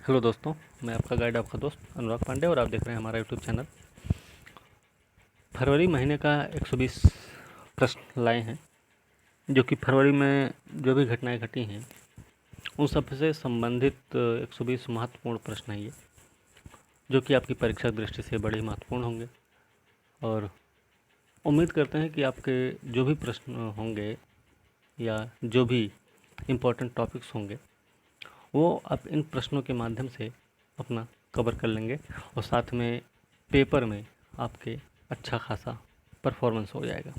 Hello दोस्तों, मैं आपका गाइड, आपका दोस्त अनुराग पांडे और आप देख रहे हैं हमारा यूट्यूब चैनल। फरवरी महीने का 120 प्रश्न लाए हैं, जो कि फरवरी में जो भी घटनाएं घटी हैं उन सब से संबंधित 120 महत्वपूर्ण प्रश्न हैं ये, जो कि आपकी परीक्षा दृष्टि से बड़े ही महत्वपूर्ण होंगे। और उम्मीद करते हैं कि आपके जो भी प्रश्न होंगे या जो भी इम्पोर्टेंट टॉपिक्स होंगे वो आप इन प्रश्नों के माध्यम से अपना कवर कर लेंगे और साथ में पेपर में आपके अच्छा खासा परफॉर्मेंस हो जाएगा।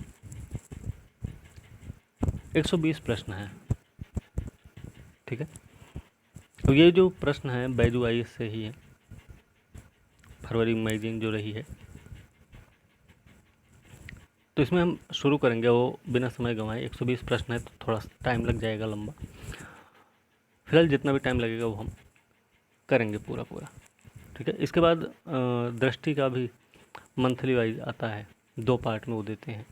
120 प्रश्न हैं, ठीक है। तो ये जो प्रश्न है बैजू आईएएस से ही है, फरवरी मैगजीन जो रही है। तो इसमें हम शुरू करेंगे वो बिना समय गंवाए। 120 प्रश्न है तो थोड़ा टाइम लग जाएगा लंबा। फिलहाल जितना भी टाइम लगेगा वो हम करेंगे पूरा, ठीक है। इसके बाद दृष्टि का भी मंथली वाइज आता है, 2 पार्ट में वो देते हैं,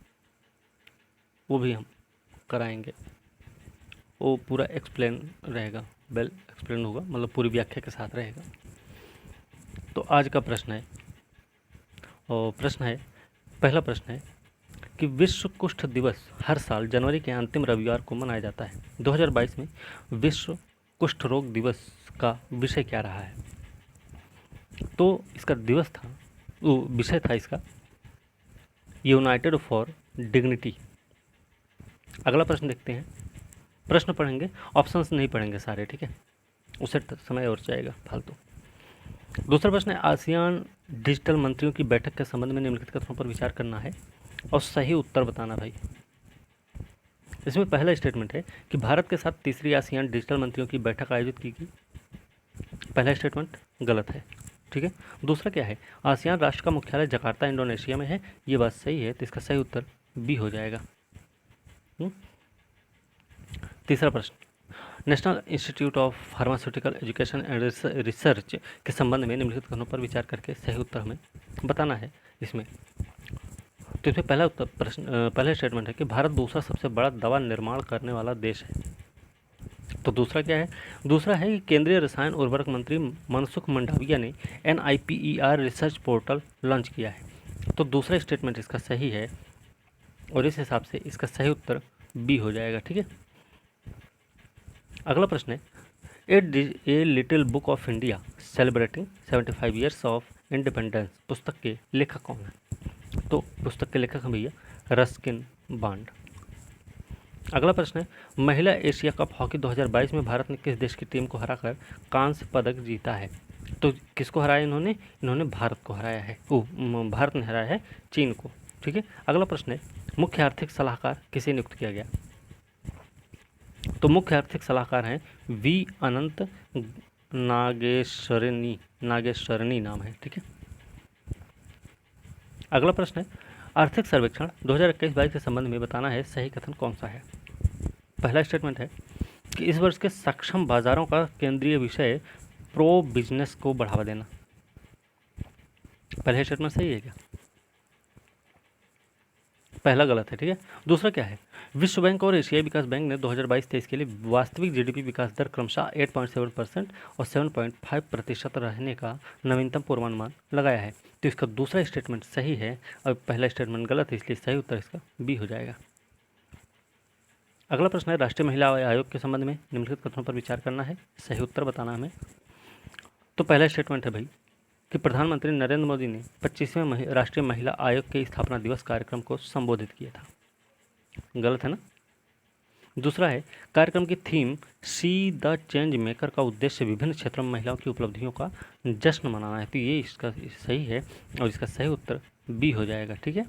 वो भी हम कराएंगे। वो पूरा एक्सप्लेन रहेगा, वेल एक्सप्लेन होगा, मतलब पूरी व्याख्या के साथ रहेगा। तो आज का प्रश्न है, और पहला प्रश्न है कि विश्व कुष्ठ दिवस हर साल जनवरी के अंतिम रविवार को मनाया जाता है। 2022 में विश्व कुष्ठ रोग दिवस का विषय क्या रहा है? तो इसका दिवस था, वो विषय था इसका यूनाइटेड फॉर डिग्निटी। अगला प्रश्न देखते हैं। प्रश्न पढ़ेंगे, ऑप्शंस नहीं पढ़ेंगे सारे, ठीक है, उससे समय और जाएगा फालतू। दूसरा प्रश्न है, आसियान डिजिटल मंत्रियों की बैठक के संबंध में निम्नलिखित कथनों पर विचार करना है और सही उत्तर बताना भाई। इसमें पहला स्टेटमेंट है कि भारत के साथ तीसरी आसियान डिजिटल मंत्रियों की बैठक आयोजित की गई। पहला स्टेटमेंट गलत है, ठीक है। दूसरा क्या है, आसियान राष्ट्र का मुख्यालय जकार्ता इंडोनेशिया में है। ये बात सही है, तो इसका सही उत्तर बी हो जाएगा। तीसरा प्रश्न, national institute of pharmaceutical education and research के संबंध में निम्नलिखित कथनों पर विचार करके सही उत्तर हमें बताना है इसमें। तो इसमें पहला स्टेटमेंट है कि भारत दूसरा सबसे बड़ा दवा निर्माण करने वाला देश है। तो दूसरा क्या है? दूसरा है कि केंद्रीय रसायन उर्वरक मंत्री मनसुख मंडाविया ने NIPER रिसर्च पोर्टल लॉन्च किया है। तो दूसरा स्टेटमेंट इसका सही है और इस हिसाब से इसका सही उत्तर बी हो जाएगा, ठीक है। अगला प्रश्न है, a little book of India celebrating 75 years of independence पुस्तक के लेखक कौन है? तो पुस्तक के लेखक हैं भैया रस्किन बॉन्ड। अगला प्रश्न है, महिला एशिया कप हॉकी 2022 में भारत ने किस देश की टीम को हराकर कांस्य पदक जीता है? तो किसको हराया इन्होंने भारत को हराया है। भारत ने हराया है चीन को, ठीक है। अगला प्रश्न है, मुख्य आर्थिक सलाहकार किसे नियुक्त किया गया? तो मुख्य आर्थिक सलाहकार हैं वी अनंत नागेश्वरनी नाम है, ठीक है। अगला प्रश्न है, आर्थिक सर्वेक्षण 2021-22 के संबंध में बताना है सही कथन कौन सा है? पहला स्टेटमेंट है कि इस वर्ष के सक्षम बाजारों का केंद्रीय विषय प्रो बिजनेस को बढ़ावा देना। पहला स्टेटमेंट सही है क्या? पहला गलत है, ठीक है। दूसरा क्या है, विश्व बैंक और एशियाई विकास बैंक ने 2022-23 के लिए वास्तविक जीडीपी विकास दर क्रमशः 8.7% और 7.5% रहने का नवीनतम पूर्वानुमान लगाया है। तो इसका दूसरा स्टेटमेंट सही है और पहला स्टेटमेंट गलत है, इसलिए सही उत्तर इसका बी हो जाएगा। अगला प्रश्न है, राष्ट्रीय महिला आयोग के संबंध में निम्नलिखित कथनों पर विचार करना है, सही उत्तर बताना हमें। तो पहला स्टेटमेंट है भाई कि प्रधानमंत्री नरेंद्र मोदी ने 25वें राष्ट्रीय महिला आयोग के स्थापना दिवस कार्यक्रम को संबोधित किया था। गलत है ना। दूसरा है, कार्यक्रम की theme see the change maker का उद्देश्य विभिन्न क्षेत्रों में महिलाओं की उपलब्धियों का जश्न मनाना है। तो ये इसका सही है और इसका सही उत्तर बी हो जाएगा, ठीक है।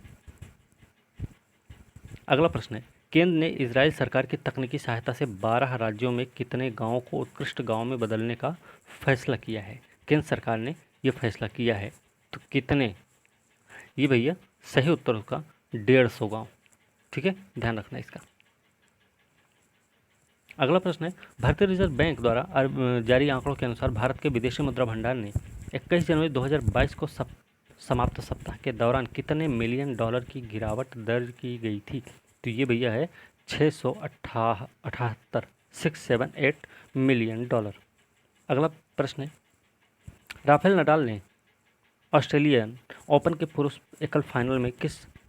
अगला प्रश्न है, केंद्र ने इजराइल सरकार की तकनीकी सहायता से 12 राज्यों में कितने गांवों को उत्कृष्ट गांव में बदलने का फैसला किया है? केंद्र सरकार ने यह फैसला किया है, तो कितने? ये भैया सही उत्तर उसका 150 गांव, ठीक है, ध्यान रखना इसका। अगला प्रश्न है, भारतीय रिजर्व बैंक द्वारा जारी आंकड़ों के अनुसार भारत के विदेशी मुद्रा भंडार ने 21 जनवरी 2022 को समाप्त सप्ताह के दौरान कितने मिलियन डॉलर की गिरावट दर्ज की गई थी? तो ये भैया है 678 $678 मिलियन। अगला प्रश्न है, राफेल नडाल ने ऑस्ट्रेलियन ओपन के पुरुष एकल फाइनल में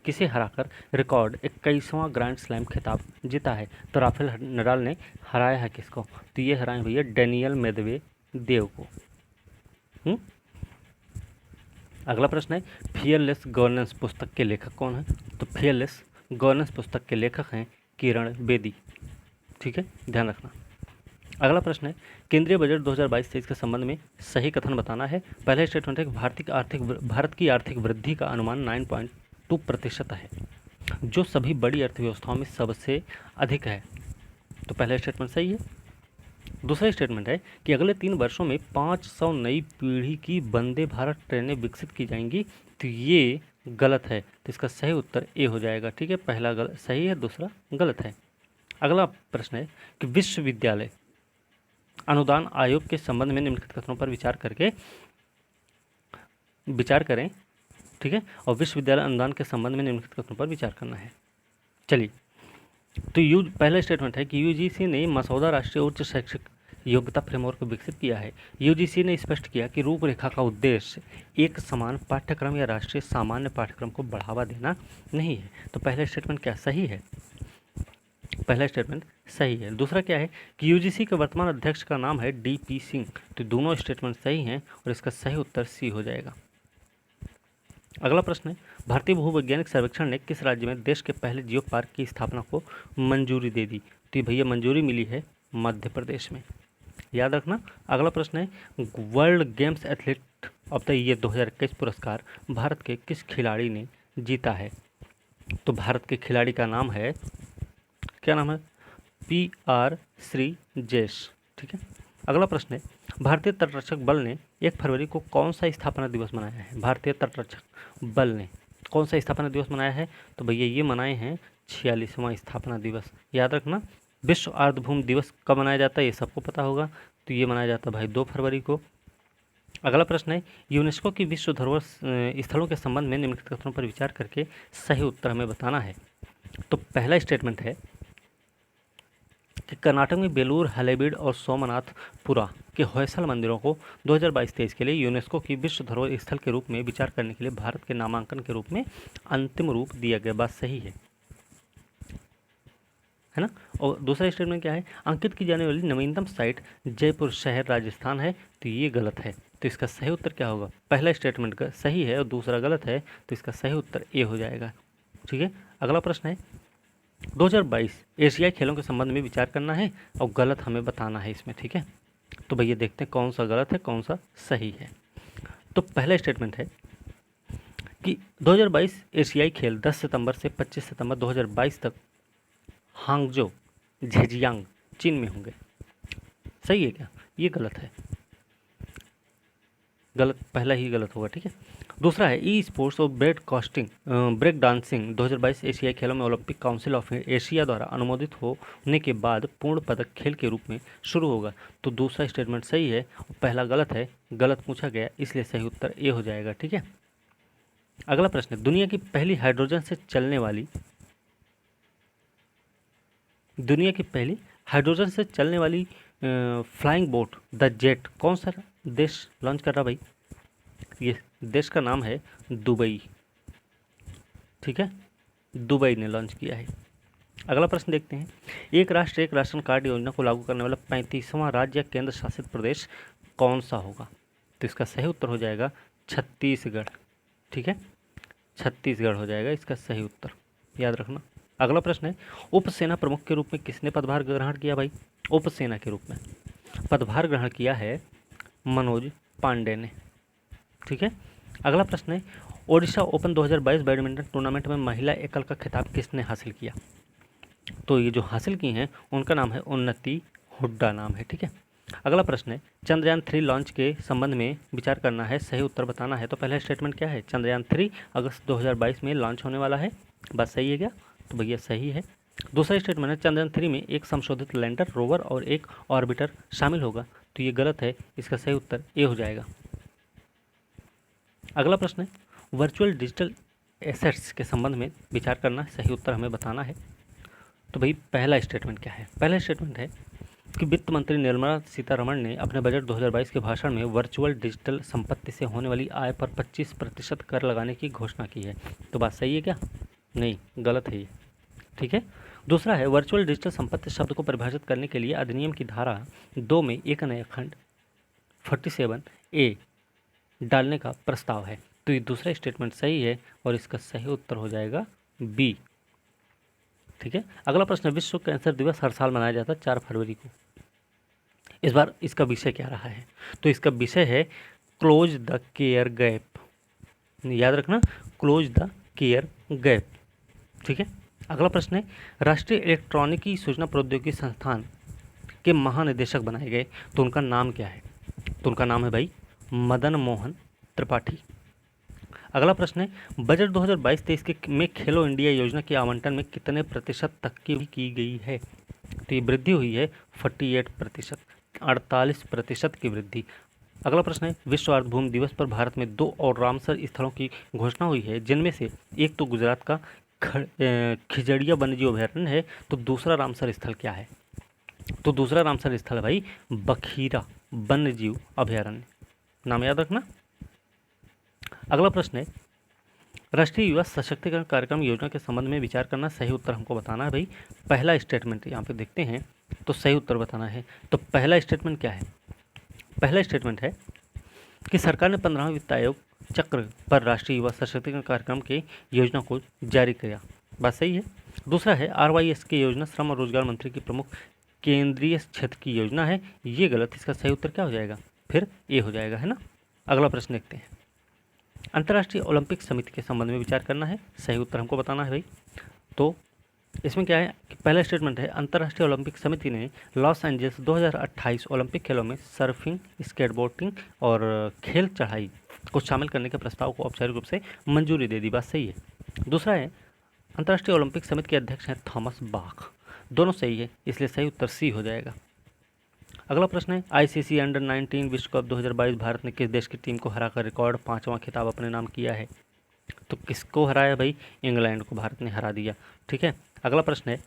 किसे हराकर रिकॉर्ड 21वां ग्रैंड स्लैम खिताब जीता है? तो राफेल नडाल ने हराया है किसको? तो ये हराए भैया डेनियल मेदवेदेव को। अगला प्रश्न है फियरलेस गवर्नेंस पुस्तक के लेखक कौन है? तो फियरलेस गवर्नेंस पुस्तक के लेखक हैं किरण बेदी। ठीक है, ध्यान रखना। अगला प्रश्न है केंद्रीय बजट 2022-23 के संबंध में सही कथन बताना है। पहला स्टेटमेंट है कि भारत की आर्थिक वृद्धि का अनुमान 9.2% है, जो सभी बड़ी अर्थव्यवस्थाओं में सबसे अधिक है। तो पहला स्टेटमेंट सही है। दूसरा स्टेटमेंट है कि अगले 3 वर्षों में 500 नई पीढ़ी की वंदे भारत ट्रेनें विकसित की जाएंगी। तो ये गलत है, तो इसका सही उत्तर ए हो जाएगा। ठीक है, पहला सही है, दूसरा गलत है। अगला प्रश्न है कि विश्वविद्यालय अनुदान आयोग के संबंध में निम्नलिखित कथनों पर विचार करें। ठीक है, और विश्वविद्यालय अनुदान के संबंध में निम्नलिखित कथनों पर विचार करना है। चलिए, तो पहला स्टेटमेंट है कि यूजीसी ने मसौदा राष्ट्रीय उच्च शैक्षिक योग्यता फ्रेमवर्क विकसित किया है। यूजीसी ने स्पष्ट किया कि रूपरेखा का उद्देश्य एक समान पाठ्यक्रम या राष्ट्रीय सामान्य पाठ्यक्रम को बढ़ावा देना नहीं है। तो पहला स्टेटमेंट क्या सही है? पहला स्टेटमेंट सही है। दूसरा क्या है कि यूजीसी के वर्तमान अध्यक्ष का नाम है डीपी सिंह। तो दोनों स्टेटमेंट सही हैं और इसका सही उत्तर सी हो जाएगा। अगला प्रश्न है भारतीय भूवैज्ञानिक सर्वेक्षण ने किस राज्य में देश के पहले जियो पार्क की स्थापना को मंजूरी दे दी? तो भैया मंजूरी मिली है मध्य प्रदेश में, याद रखना। अगला प्रश्न है world games athlete of the year 2021 पुरस्कार भारत के किस खिलाड़ी ने जीता है? तो भारत के खिलाड़ी का नाम है, क्या नाम है? PR श्रीजेश। ठीक है। अगला प्रश्न है भारतीय तटरक्षक बल ने 1 फरवरी को कौन सा स्थापना दिवस मनाया है? भारतीय तटरक्षक बल ने कौन सा स्थापना दिवस मनाया है? तो भैया ये मनाए हैं 46वां स्थापना दिवस। याद रखना, विश्व आर्द्रभूमि दिवस कब मनाया जाता है ये सबको पता होगा। तो ये मनाया जाता है भाई 2 फरवरी को। अगला प्रश्न है यूनेस्को की विश्व धरोहर स्थलों के संबंध में निम्नलिखित कथनों पर विचार करके सही उत्तर हमें बताना है। तो पहला स्टेटमेंट है कि कर्नाटक में बेलूर हलेबीड और सोमनाथपुरा के होयसल मंदिरों को 2022-23 के लिए यूनेस्को की विश्व धरोहर स्थल के रूप में विचार करने के लिए भारत के नामांकन के रूप में अंतिम रूप दिया गया। बात सही है ना। और दूसरा स्टेटमेंट क्या है? अंकित की जाने वाली नवीनतम साइट जयपुर शहर राजस्थान है। तो ये गलत है, तो इसका सही उत्तर क्या होगा? पहला स्टेटमेंट का सही है और दूसरा गलत है, तो इसका सही उत्तर ए हो जाएगा। ठीक है। अगला प्रश्न है 2022 एशियाई खेलों के संबंध में विचार करना है और गलत हमें बताना है इसमें। ठीक है, तो भैया देखते हैं कौन सा गलत है कौन सा सही है। तो पहला स्टेटमेंट है कि 2022 एशियाई खेल 10 सितंबर से 25 सितंबर 2022 तक हांगजो झेजियांग चीन में होंगे। सही है क्या? ये गलत है, गलत, पहला ही गलत होगा। ठीक है। दूसरा है ई स्पोर्ट्स और ब्रेक डांसिंग 2022 एशियाई खेलों में ओलंपिक काउंसिल ऑफ एशिया द्वारा अनुमोदित होने के बाद पूर्ण पदक खेल के रूप में शुरू होगा। तो दूसरा स्टेटमेंट सही है और पहला गलत है, गलत पूछा गया इसलिए सही उत्तर ए हो जाएगा। ठीक है। अगला प्रश्न है दुनिया की पहली हाइड्रोजन से चलने वाली फ्लाइंग बोट द जेट कौन सा देश लॉन्च कर रहा भाई? ये देश का नाम है दुबई। ठीक है, दुबई ने लॉन्च किया है। अगला प्रश्न देखते हैं एक राष्ट्र एक राशन कार्ड योजना को लागू करने वाला 35वां राज्य या केंद्र शासित प्रदेश कौन सा होगा? तो इसका सही उत्तर हो जाएगा छत्तीसगढ़। ठीक है, छत्तीसगढ़ हो जाएगा इसका सही उत्तर, याद रखना। अगला प्रश्न है उप सेना प्रमुख के रूप में किसने पदभार ग्रहण किया भाई? उप सेना के रूप में पदभार ग्रहण किया है मनोज पांडे ने। ठीक है। अगला प्रश्न है ओडिशा ओपन 2022 बैडमिंटन टूर्नामेंट में महिला एकल का खिताब किसने हासिल किया? तो ये जो हासिल की हैं उनका नाम है उन्नति हुड्डा नाम है। ठीक है। अगला प्रश्न है चंद्रयान 3 लॉन्च के संबंध में विचार करना है, सही उत्तर बताना है। तो पहला स्टेटमेंट क्या है? चंद्रयान 3 अगस्त 2022 में लॉन्च होने वाला है। बात सही है क्या? तो भैया सही है। दूसरा स्टेटमेंट है चंद्रयान 3 में एक संशोधित लैंडर, रोवर और एक ऑर्बिटर शामिल होगा। तो ये गलत है, इसका सही उत्तर ए हो जाएगा। अगला प्रश्न है वर्चुअल डिजिटल एसेट्स के संबंध में विचार करना, सही उत्तर हमें बताना है। तो भाई पहला स्टेटमेंट क्या है? पहला स्टेटमेंट है कि वित्त मंत्री निर्मला सीतारमण ने अपने बजट 2022 के भाषण में वर्चुअल डिजिटल संपत्ति से होने वाली आय पर 25% कर लगाने की घोषणा की है। तो बात सही है क्या? नहीं, गलत है ये। ठीक है। दूसरा है, वर्चुअल डिजिटल संपत्ति शब्द को परिभाषित करने के लिए अधिनियम की धारा 2 में एक नया खंड 47A डालने का प्रस्ताव है। तो ये दूसरा स्टेटमेंट सही है और इसका सही उत्तर हो जाएगा बी। ठीक है। अगला प्रश्न, विश्व कैंसर दिवस हर साल मनाया जाता है 4 फरवरी को। इस बार इसका विषय क्या रहा है? तो इसका विषय है क्लोज द केयर गैप। याद रखना, क्लोज द केयर गैप। ठीक है। अगला प्रश्न है, राष्ट्रीय इलेक्ट्रॉनिकी सूचना प्रौद्योगिकी संस्थान के महानिदेशक बनाए गए, तो उनका नाम क्या है? तो उनका नाम है भाई मदन मोहन त्रिपाठी। अगला प्रश्न है, बजट 2022-23 के में खेलो इंडिया योजना के आवंटन में कितने प्रतिशत तक की गई है? तो ये वृद्धि हुई है 48%, 48% की वृद्धि। अगला प्रश्न है, विश्व आर्द्रभूमि दिवस पर भारत में 2 और रामसर स्थलों की घोषणा हुई है, जिनमें से एक तो गुजरात का खिजड़िया वन्यजीव अभयारण्य है, तो दूसरा रामसर स्थल क्या है? तो दूसरा रामसर स्थल है भाई बखीरा वन्यजीव अभयारण्य। नाम याद रखना। अगला प्रश्न है, राष्ट्रीय युवा सशक्तिकरण कार्यक्रम योजना के संबंध में विचार करना। सही उत्तर हमको बताना है भाई। पहला स्टेटमेंट यहाँ पे देखते हैं तो सही उत्तर बताना है। तो पहला स्टेटमेंट क्या है? पहला स्टेटमेंट है कि सरकार ने 15वें वित्त आयोग चक्र पर राष्ट्रीय युवा सशक्तिकरण कार्यक्रम के योजना को जारी किया। बात सही है। दूसरा है, RYSK योजना श्रम और रोजगार मंत्री की प्रमुख केंद्रीय क्षेत्र की योजना है। ये गलत। इसका सही उत्तर क्या हो जाएगा? फिर ए हो जाएगा, है ना। अगला प्रश्न देखते हैं, अंतर्राष्ट्रीय ओलंपिक समिति के संबंध में विचार करना है। सही उत्तर हमको बताना है भाई। तो इसमें क्या है कि पहला स्टेटमेंट है, अंतर्राष्ट्रीय ओलंपिक समिति ने लॉस एंजल्स 2028 ओलंपिक खेलों में सर्फिंग, स्केटबोर्डिंग और खेल चढ़ाई को शामिल करने के प्रस्ताव को औपचारिक रूप से मंजूरी दे दी। बात सही है। दूसरा है, अंतर्राष्ट्रीय ओलंपिक समिति के अध्यक्ष हैं थॉमस बाख। दोनों सही है, इसलिए सही उत्तर सी हो जाएगा। अगला प्रश्न है, ICC अंडर 19 विश्व कप 2022 भारत ने किस देश की टीम को हराकर रिकॉर्ड 5वां खिताब अपने नाम किया है? तो किसको हराया भाई? इंग्लैंड को भारत ने हरा दिया। ठीक है। अगला प्रश्न है,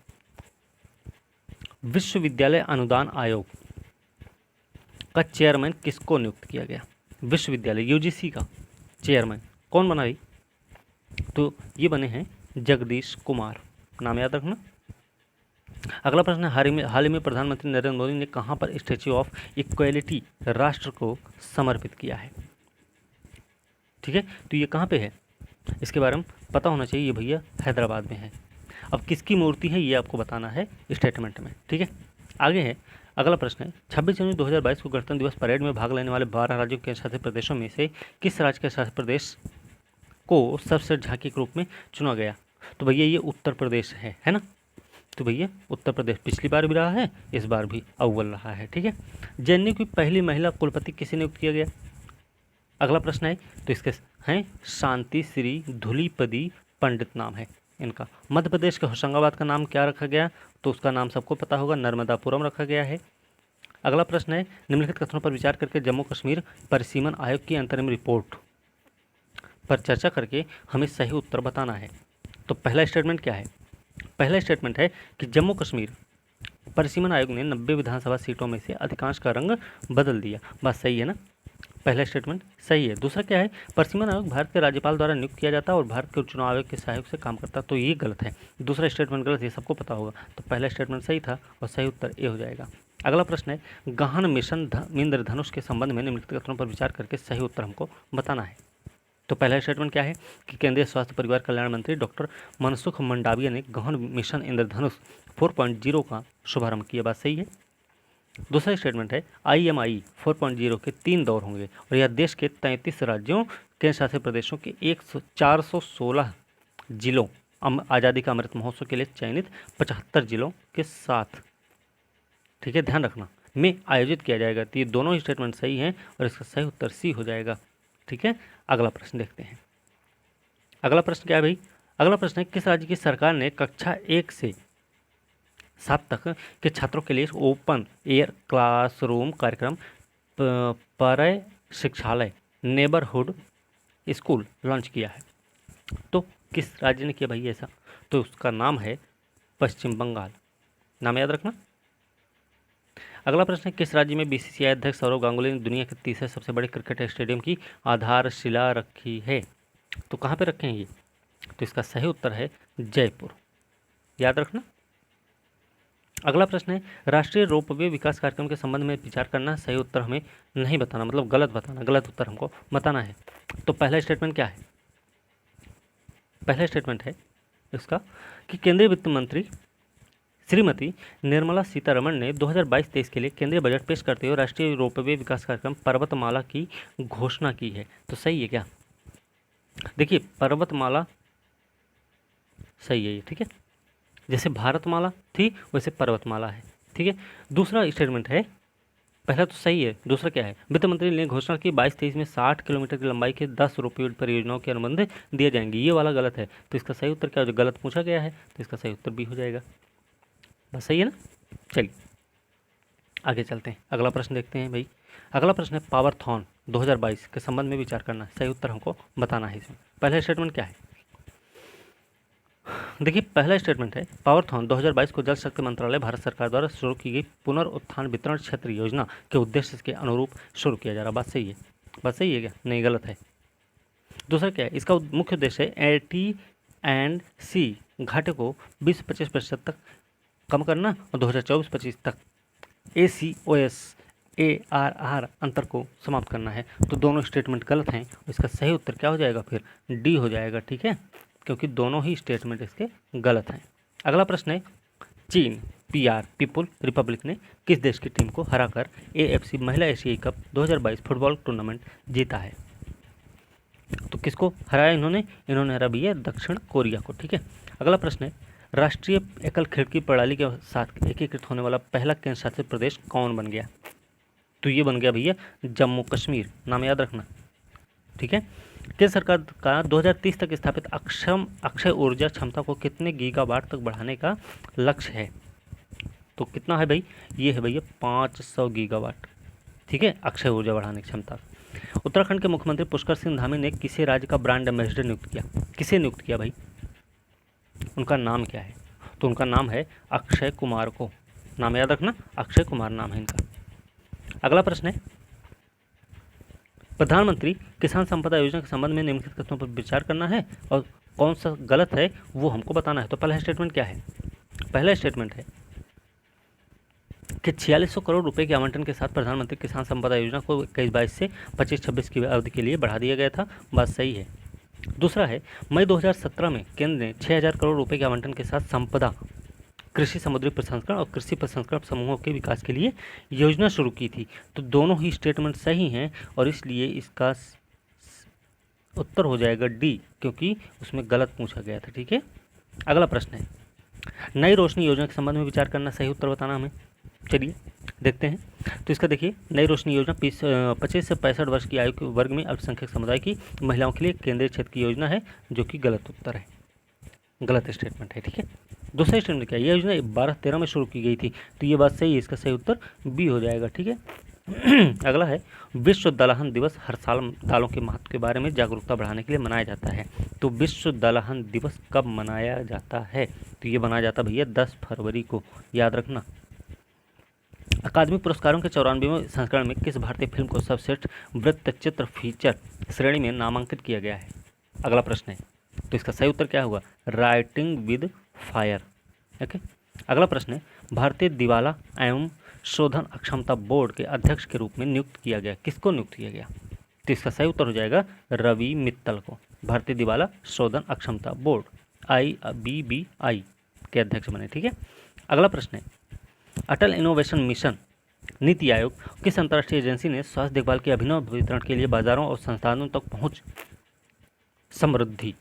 विश्वविद्यालय अनुदान आयोग का चेयरमैन किसको नियुक्त किया गया? विश्वविद्यालय UGC का चेयरमैन कौन बना भाई? तो ये बने हैं जगदीश कुमार। नाम याद रखना। अगला प्रश्न है, हाल ही में प्रधानमंत्री नरेंद्र मोदी ने कहां पर स्टैच्यू ऑफ इक्वलिटी राष्ट्र को समर्पित किया है? ठीक है। तो ये कहां पे है इसके बारे में पता होना चाहिए। ये भैया हैदराबाद में है। अब किसकी मूर्ति है ये आपको बताना है स्टेटमेंट में। ठीक है। आगे है, अगला प्रश्न है, 26 जनवरी 2022 को गणतंत्र दिवस परेड में भाग लेने वाले 12 राज्यों के शासित प्रदेशों में से किस राज्य के शासित प्रदेश को सर्वश्रेष्ठ झांकी के रूप में चुना गया? तो भैया ये उत्तर प्रदेश है ना। तो भैया उत्तर प्रदेश पिछली बार भी रहा है, इस बार भी अव्वल रहा है। ठीक है। JNU की पहली महिला कुलपति किसे नियुक्त किया गया? अगला प्रश्न है, तो इसके हैं शांति श्री धुलीपदी पंडित नाम है इनका। मध्य प्रदेश के होशंगाबाद का नाम क्या रखा गया? तो उसका नाम सबको पता होगा, नर्मदापुरम रखा गया है। अगला प्रश्न है, निम्नलिखित कथनों पर विचार करके जम्मू कश्मीर परिसीमन आयोग की अंतरिम रिपोर्ट पर चर्चा करके हमें सही उत्तर बताना है। तो पहला स्टेटमेंट क्या है? पहला स्टेटमेंट है कि जम्मू कश्मीर परिसीमन आयोग ने 90 विधानसभा सीटों में से अधिकांश का रंग बदल दिया। बात सही है ना। पहला स्टेटमेंट सही है। दूसरा क्या है, परिसीमन आयोग भारत के राज्यपाल द्वारा नियुक्त किया जाता है और भारत के चुनाव आयोग के सहयोग से काम करता है। तो ये गलत है। दूसरा स्टेटमेंट गलत है, सबको पता होगा। तो पहला स्टेटमेंट सही था और सही उत्तर ए हो जाएगा। अगला प्रश्न है, गहन मिशन इंद्रधनुष के संबंध में निम्नलिखित कथनों पर विचार करके सही उत्तर हमको बताना है। तो पहला स्टेटमेंट क्या है कि केंद्रीय स्वास्थ्य परिवार कल्याण मंत्री डॉक्टर मनसुख मंडाविया ने गहन मिशन इंद्रधनुष 4.0 का शुभारंभ किया। बात सही है। दूसरा स्टेटमेंट है, IMI 4.0 के 3 दौर होंगे और यह देश के 33 राज्यों केंद्र शासित प्रदेशों के 416 जिलों आज़ादी का अमृत महोत्सव के लिए चयनित 75 जिलों के साथ, ठीक है, ध्यान रखना, में आयोजित किया जाएगा। तो ये दोनों स्टेटमेंट सही हैं और इसका सही उत्तर सी हो जाएगा। ठीक है। अगला प्रश्न देखते हैं। अगला प्रश्न क्या है भाई? अगला प्रश्न है, किस राज्य की सरकार ने कक्षा 1 से 7 तक के छात्रों के लिए ओपन एयर क्लासरूम कार्यक्रम पर शिक्षालय नेबरहुड स्कूल लॉन्च किया है? तो किस राज्य ने किया भाई ऐसा? तो उसका नाम है पश्चिम बंगाल। नाम याद रखना। अगला प्रश्न है, किस राज्य में बीसीसीआई अध्यक्ष सौरव गांगुली ने दुनिया के तीसरे सबसे बड़े क्रिकेट स्टेडियम की आधारशिला रखी है? तो कहाँ पे रखे हैं ये? तो इसका सही उत्तर है जयपुर, याद रखना। अगला प्रश्न है, राष्ट्रीय रोपवे विकास कार्यक्रम के संबंध में विचार करना। सही उत्तर हमें नहीं बताना, मतलब गलत बताना, गलत उत्तर हमको बताना है। तो पहला स्टेटमेंट क्या है? पहला स्टेटमेंट है इसका कि केंद्रीय वित्त मंत्री श्रीमती निर्मला सीतारमण ने 2022-23 के लिए केंद्रीय बजट पेश करते हुए राष्ट्रीय रोपवे विकास कार्यक्रम पर्वतमाला की घोषणा की है। तो सही है क्या? देखिए, पर्वतमाला सही है ये, ठीक है। जैसे भारतमाला थी वैसे पर्वतमाला है, ठीक है। दूसरा स्टेटमेंट है, पहला तो सही है, दूसरा क्या है? वित्त मंत्री ने घोषणा की 22-23 में 60 किलोमीटर की लंबाई के 10 रोपवे परियोजनाओं के अनुबंध दिए जाएंगे। ये वाला गलत है, तो इसका सही उत्तर क्या हो जाएगा? गलत पूछा गया है तो इसका सही उत्तर बी हो जाएगा। बस सही है ना? चलिए आगे चलते हैं, अगला प्रश्न देखते हैं भाई। अगला प्रश्न है, पावरथॉन 2022 के संबंध में विचार करना। सही उत्तर हमको बताना है इसमें। पहला स्टेटमेंट क्या है? देखिए, पहला स्टेटमेंट है, पावरथॉन 2022 को जल शक्ति मंत्रालय भारत सरकार द्वारा शुरू की गई पुनर्उत्थान वितरण क्षेत्र योजना के उद्देश्य के अनुरूप शुरू किया जा रहा। बात सही है? बात सही है क्या? नहीं, गलत है। दूसरा क्या है? इसका मुख्य उद्देश्य है AT&C घाटे को 20-25% तक कम करना और 2024-25 तक ACOS ARR अंतर को समाप्त करना है। तो दोनों स्टेटमेंट गलत हैं। इसका सही उत्तर क्या हो जाएगा? फिर डी हो जाएगा, ठीक है, क्योंकि दोनों ही स्टेटमेंट इसके गलत हैं। अगला प्रश्न है, चीन PR पीपुल रिपब्लिक ने किस देश की टीम को हराकर AFC महिला एशियाई कप 2022 फुटबॉल टूर्नामेंट जीता है? तो किसको हराया इन्होंने? इन्होंने हरा भैया दक्षिण कोरिया को, ठीक है। अगला प्रश्न है, राष्ट्रीय एकल खिड़की प्रणाली के साथ एकीकृत होने वाला पहला केंद्र शासित प्रदेश कौन बन गया? तो ये बन गया भैया जम्मू कश्मीर, नाम याद रखना, ठीक है। केंद्र सरकार का 2030 तक स्थापित अक्षय ऊर्जा क्षमता को कितने गीगावाट तक बढ़ाने का लक्ष्य है? तो कितना है भाई? ये है भैया 500 गीगावाट, ठीक है, अक्षय ऊर्जा बढ़ाने की क्षमता। उत्तराखंड के मुख्यमंत्री पुष्कर सिंह धामी ने किसे राज्य का ब्रांड एम्बेसडर नियुक्त किया? किसे नियुक्त किया भाई? उनका नाम क्या है? तो उनका नाम है अक्षय कुमार को, नाम याद रखना, अक्षय कुमार नाम है इनका। अगला प्रश्न है, प्रधानमंत्री किसान संपदा योजना के संबंध में निम्नलिखित कथनों पर विचार करना है और कौन सा गलत है वो हमको बताना है। तो पहला स्टेटमेंट क्या है? पहला स्टेटमेंट है कि 4600 करोड़ रुपए के आवंटन के साथ प्रधानमंत्री किसान संपदा योजना को 21-22 से 25-26 की अवधि के लिए बढ़ा दिया गया था। बात सही है। दूसरा है, मई 2017 में केंद्र ने 6000 करोड़ रुपए के आवंटन के साथ संपदा, कृषि समुद्री प्रसंस्करण और कृषि प्रसंस्करण समूहों के विकास के लिए योजना शुरू की थी। तो दोनों ही स्टेटमेंट सही हैं और इसलिए इसका उत्तर हो जाएगा डी, क्योंकि उसमें गलत पूछा गया था, ठीक है। अगला प्रश्न है, नई रोशनी योजना के संबंध में विचार करना। सही उत्तर बताना हमें। चलिए देखते हैं। तो इसका देखिए, नई रोशनी योजना 25 से 65 वर्ष की आयु के वर्ग में अल्पसंख्यक समुदाय की महिलाओं के लिए केंद्रीय क्षेत्र की योजना है, जो कि गलत उत्तर है, गलत स्टेटमेंट है, ठीक है। दूसरा स्टेटमेंट क्या है? यह योजना 12-13 में शुरू की गई थी। तो ये बात सही है, इसका सही उत्तर बी हो जाएगा, ठीक है। अगला है, विश्व दलहन दिवस हर साल दालों के महत्व के बारे में जागरूकता बढ़ाने के लिए मनाया जाता है। तो विश्व दलहन दिवस कब मनाया जाता है? तो ये मनाया जाता है भैया 10 फरवरी को, याद रखना। अकादमी पुरस्कारों के 94वें संस्करण में किस भारतीय फिल्म को सर्वश्रेष्ठ वृत्तचित्र फीचर श्रेणी में नामांकित किया गया है? अगला प्रश्न है, तो इसका सही उत्तर क्या होगा? Writing with fire, okay. अगला प्रश्न है, भारतीय दिवाला एवं शोधन अक्षमता बोर्ड के अध्यक्ष के रूप में नियुक्त किया गया, किसको नियुक्त किया गया? तो इसका सही उत्तर हो जाएगा रवि मित्तल को। भारतीय दिवाला शोधन अक्षमता बोर्ड IBBI के अध्यक्ष बने, ठीक है। अगला प्रश्न है, अटल इनोवेशन मिशन नीति आयोग किस अंतर्राष्ट्रीय एजेंसी ने स्वास्थ्य देखभाल के अभिनव वितरण के लिए बाजारों और संस्थानों तक पहुंच समृद्धि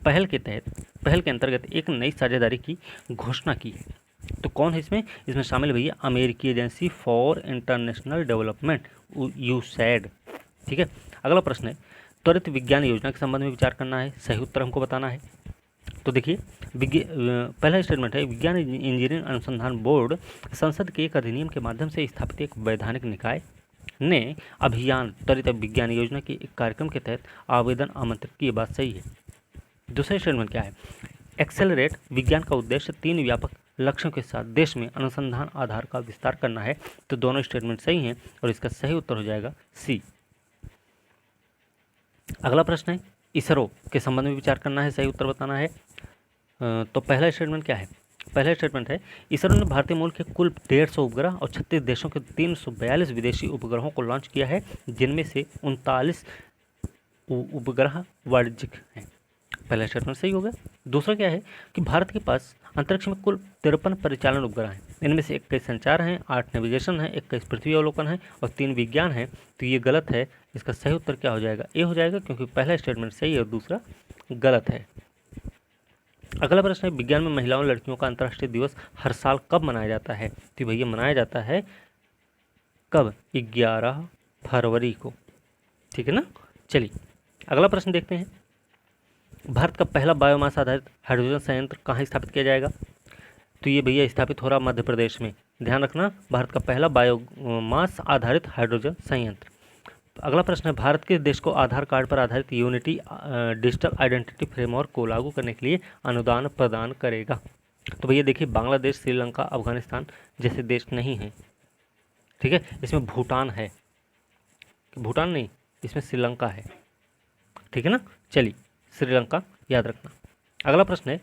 पहल के अंतर्गत एक नई साझेदारी की घोषणा की है? तो कौन है इसमें? इसमें शामिल भैया अमेरिकी agency for international development, USAID, ठीक है। अगला प्रश्न है, त्वरित विज्ञान योजना के संबंध में विचार करना है। सही उत्तर हमको बताना है। तो देखिए, पहला स्टेटमेंट है, विज्ञान इंजीनियरिंग अनुसंधान बोर्ड संसद के एक अधिनियम के माध्यम से स्थापित एक वैधानिक निकाय ने अभियान त्वरित विज्ञान योजना के एक कार्यक्रम के तहत आवेदन आमंत्रित की। बात सही है। दूसरा स्टेटमेंट क्या है? एक्सेलरेट विज्ञान का उद्देश्य 3 व्यापक लक्ष्यों के साथ देश में अनुसंधान आधार का विस्तार करना है। तो दोनों स्टेटमेंट सही हैं और इसका सही उत्तर हो जाएगा सी। अगला प्रश्न है, इसरो के संबंध में विचार करना है, सही उत्तर बताना है। तो पहला स्टेटमेंट क्या है? पहला स्टेटमेंट है, इसरो ने भारतीय मूल के कुल 150 उपग्रह और 36 देशों के 342 विदेशी उपग्रहों को लॉन्च किया है, जिनमें से 39 उपग्रह वाणिज्यिक हैं। पहला स्टेटमेंट सही हो गया। दूसरा क्या है कि भारत के पास अंतरिक्ष में कुल 53 परिचालन उपग्रह हैं। इनमें से 21 संचार हैं, 8 नेविगेशन है, 21 पृथ्वी अवलोकन है और 3 विज्ञान है। तो ये गलत है। इसका सही उत्तर क्या हो जाएगा? ए हो जाएगा, क्योंकि पहला स्टेटमेंट सही है और दूसरा गलत है। अगला प्रश्न है, विज्ञान में महिलाओं और लड़कियों का अंतर्राष्ट्रीय दिवस हर साल कब मनाया जाता है? तो भैया मनाया जाता है कब? 11 फरवरी को। ठीक है ना। चलिए अगला प्रश्न देखते हैं। भारत का पहला बायोमास आधारित हाइड्रोजन संयंत्र कहाँ स्थापित किया जाएगा? तो ये भैया स्थापित हो रहा मध्य प्रदेश में। ध्यान रखना, भारत का पहला बायोमास आधारित हाइड्रोजन संयंत्र। अगला प्रश्न है, भारत किस देश को आधार कार्ड पर आधारित यूनिटी डिजिटल आइडेंटिटी फ्रेमवर्क को लागू करने के लिए अनुदान प्रदान करेगा? तो भैया देखिए, बांग्लादेश, श्रीलंका, अफगानिस्तान जैसे देश नहीं हैं। ठीक है, इसमें भूटान है। भूटान नहीं, इसमें श्रीलंका है। ठीक है ना। चलिए श्रीलंका याद रखना। अगला प्रश्न है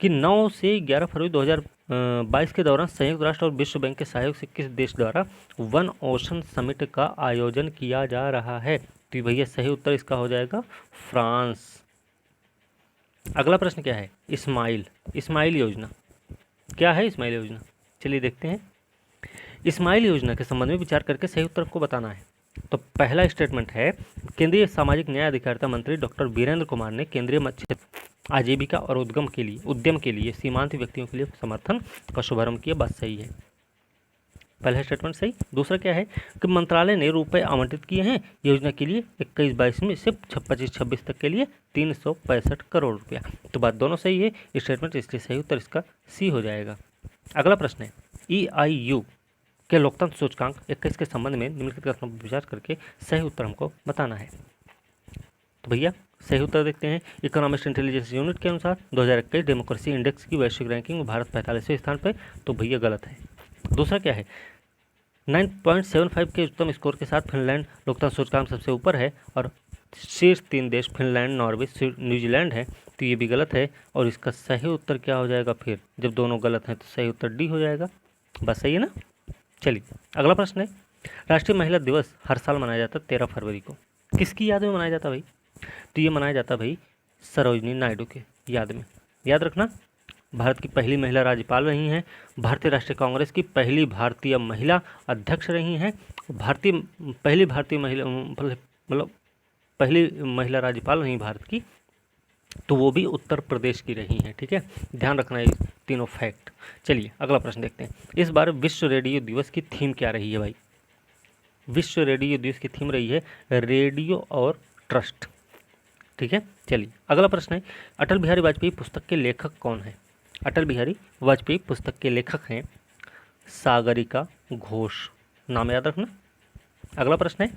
कि 9 से 11 फरवरी 2022 के दौरान संयुक्त राष्ट्र और विश्व बैंक के सहयोग से किस देश द्वारा वन ओशन समिट का आयोजन किया जा रहा है? तो भैया सही उत्तर इसका हो जाएगा फ्रांस। अगला प्रश्न क्या है? इस्माइल योजना क्या है? इस्माइल योजना चलिए देखते हैं। इस्माइल योजना के संबंध में विचार करके सही उत्तर को बताना है। तो पहला स्टेटमेंट है, केंद्रीय सामाजिक न्याय अधिकारिता मंत्री डॉक्टर वीरेंद्र कुमार ने केंद्रीय मत्स्य आजीविका और उद्यम के लिए सीमांत व्यक्तियों के लिए समर्थन का शुभारंभ किया। बात सही है, पहला स्टेटमेंट सही। दूसरा क्या है कि मंत्रालय ने रुपए आवंटित किए हैं योजना के लिए 21-22 में से 25-26 तक के लिए 365 करोड़ रुपया। तो बात दोनों सही है स्टेटमेंट, इसलिए सही उत्तर इसका सी हो जाएगा। अगला प्रश्न है, EIU के लोकतंत्र सूचकांक 21 के संबंध में निम्नलिखित कथनों पर विचार करके सही उत्तर हमको बताना है। तो भैया सही उत्तर देखते हैं। इकोनॉमिक्स इंटेलिजेंस यूनिट के अनुसार 2021 डेमोक्रेसी इंडेक्स की वैश्विक रैंकिंग में भारत 45वें स्थान पर। तो भैया गलत है। दूसरा क्या है, 9.75 के उत्तम स्कोर के साथ फिनलैंड लोकतंत्र सूचकांक सबसे ऊपर है और शीर्ष 3 देश फिनलैंड, नॉर्वे, न्यूजीलैंड है। तो ये भी गलत है और इसका सही उत्तर क्या हो जाएगा? फिर जब दोनों गलत हैं तो सही उत्तर डी हो जाएगा। बस सही है ना। चलिए अगला प्रश्न है, राष्ट्रीय महिला दिवस हर साल मनाया जाता है 13 फरवरी को। किसकी याद में मनाया जाता भाई? तो ये मनाया जाता भाई सरोजिनी नायडू के याद में। याद रखना, भारत की पहली महिला राज्यपाल रही हैं, भारतीय राष्ट्रीय कांग्रेस की पहली भारतीय महिला अध्यक्ष रही हैं, पहली महिला राज्यपाल रही भारत की, तो वो भी उत्तर प्रदेश की रही हैं। ठीक है, ध्यान रखना ये तीनों फैक्ट। चलिए अगला प्रश्न देखते हैं। इस बार विश्व रेडियो दिवस की थीम क्या रही है भाई? विश्व रेडियो दिवस की थीम रही है रेडियो और ट्रस्ट। ठीक है, चलिए अगला प्रश्न है, अटल बिहारी वाजपेयी पुस्तक के लेखक कौन है? अटल बिहारी वाजपेयी पुस्तक के लेखक हैं सागरिका घोष, नाम याद रखना। अगला प्रश्न है,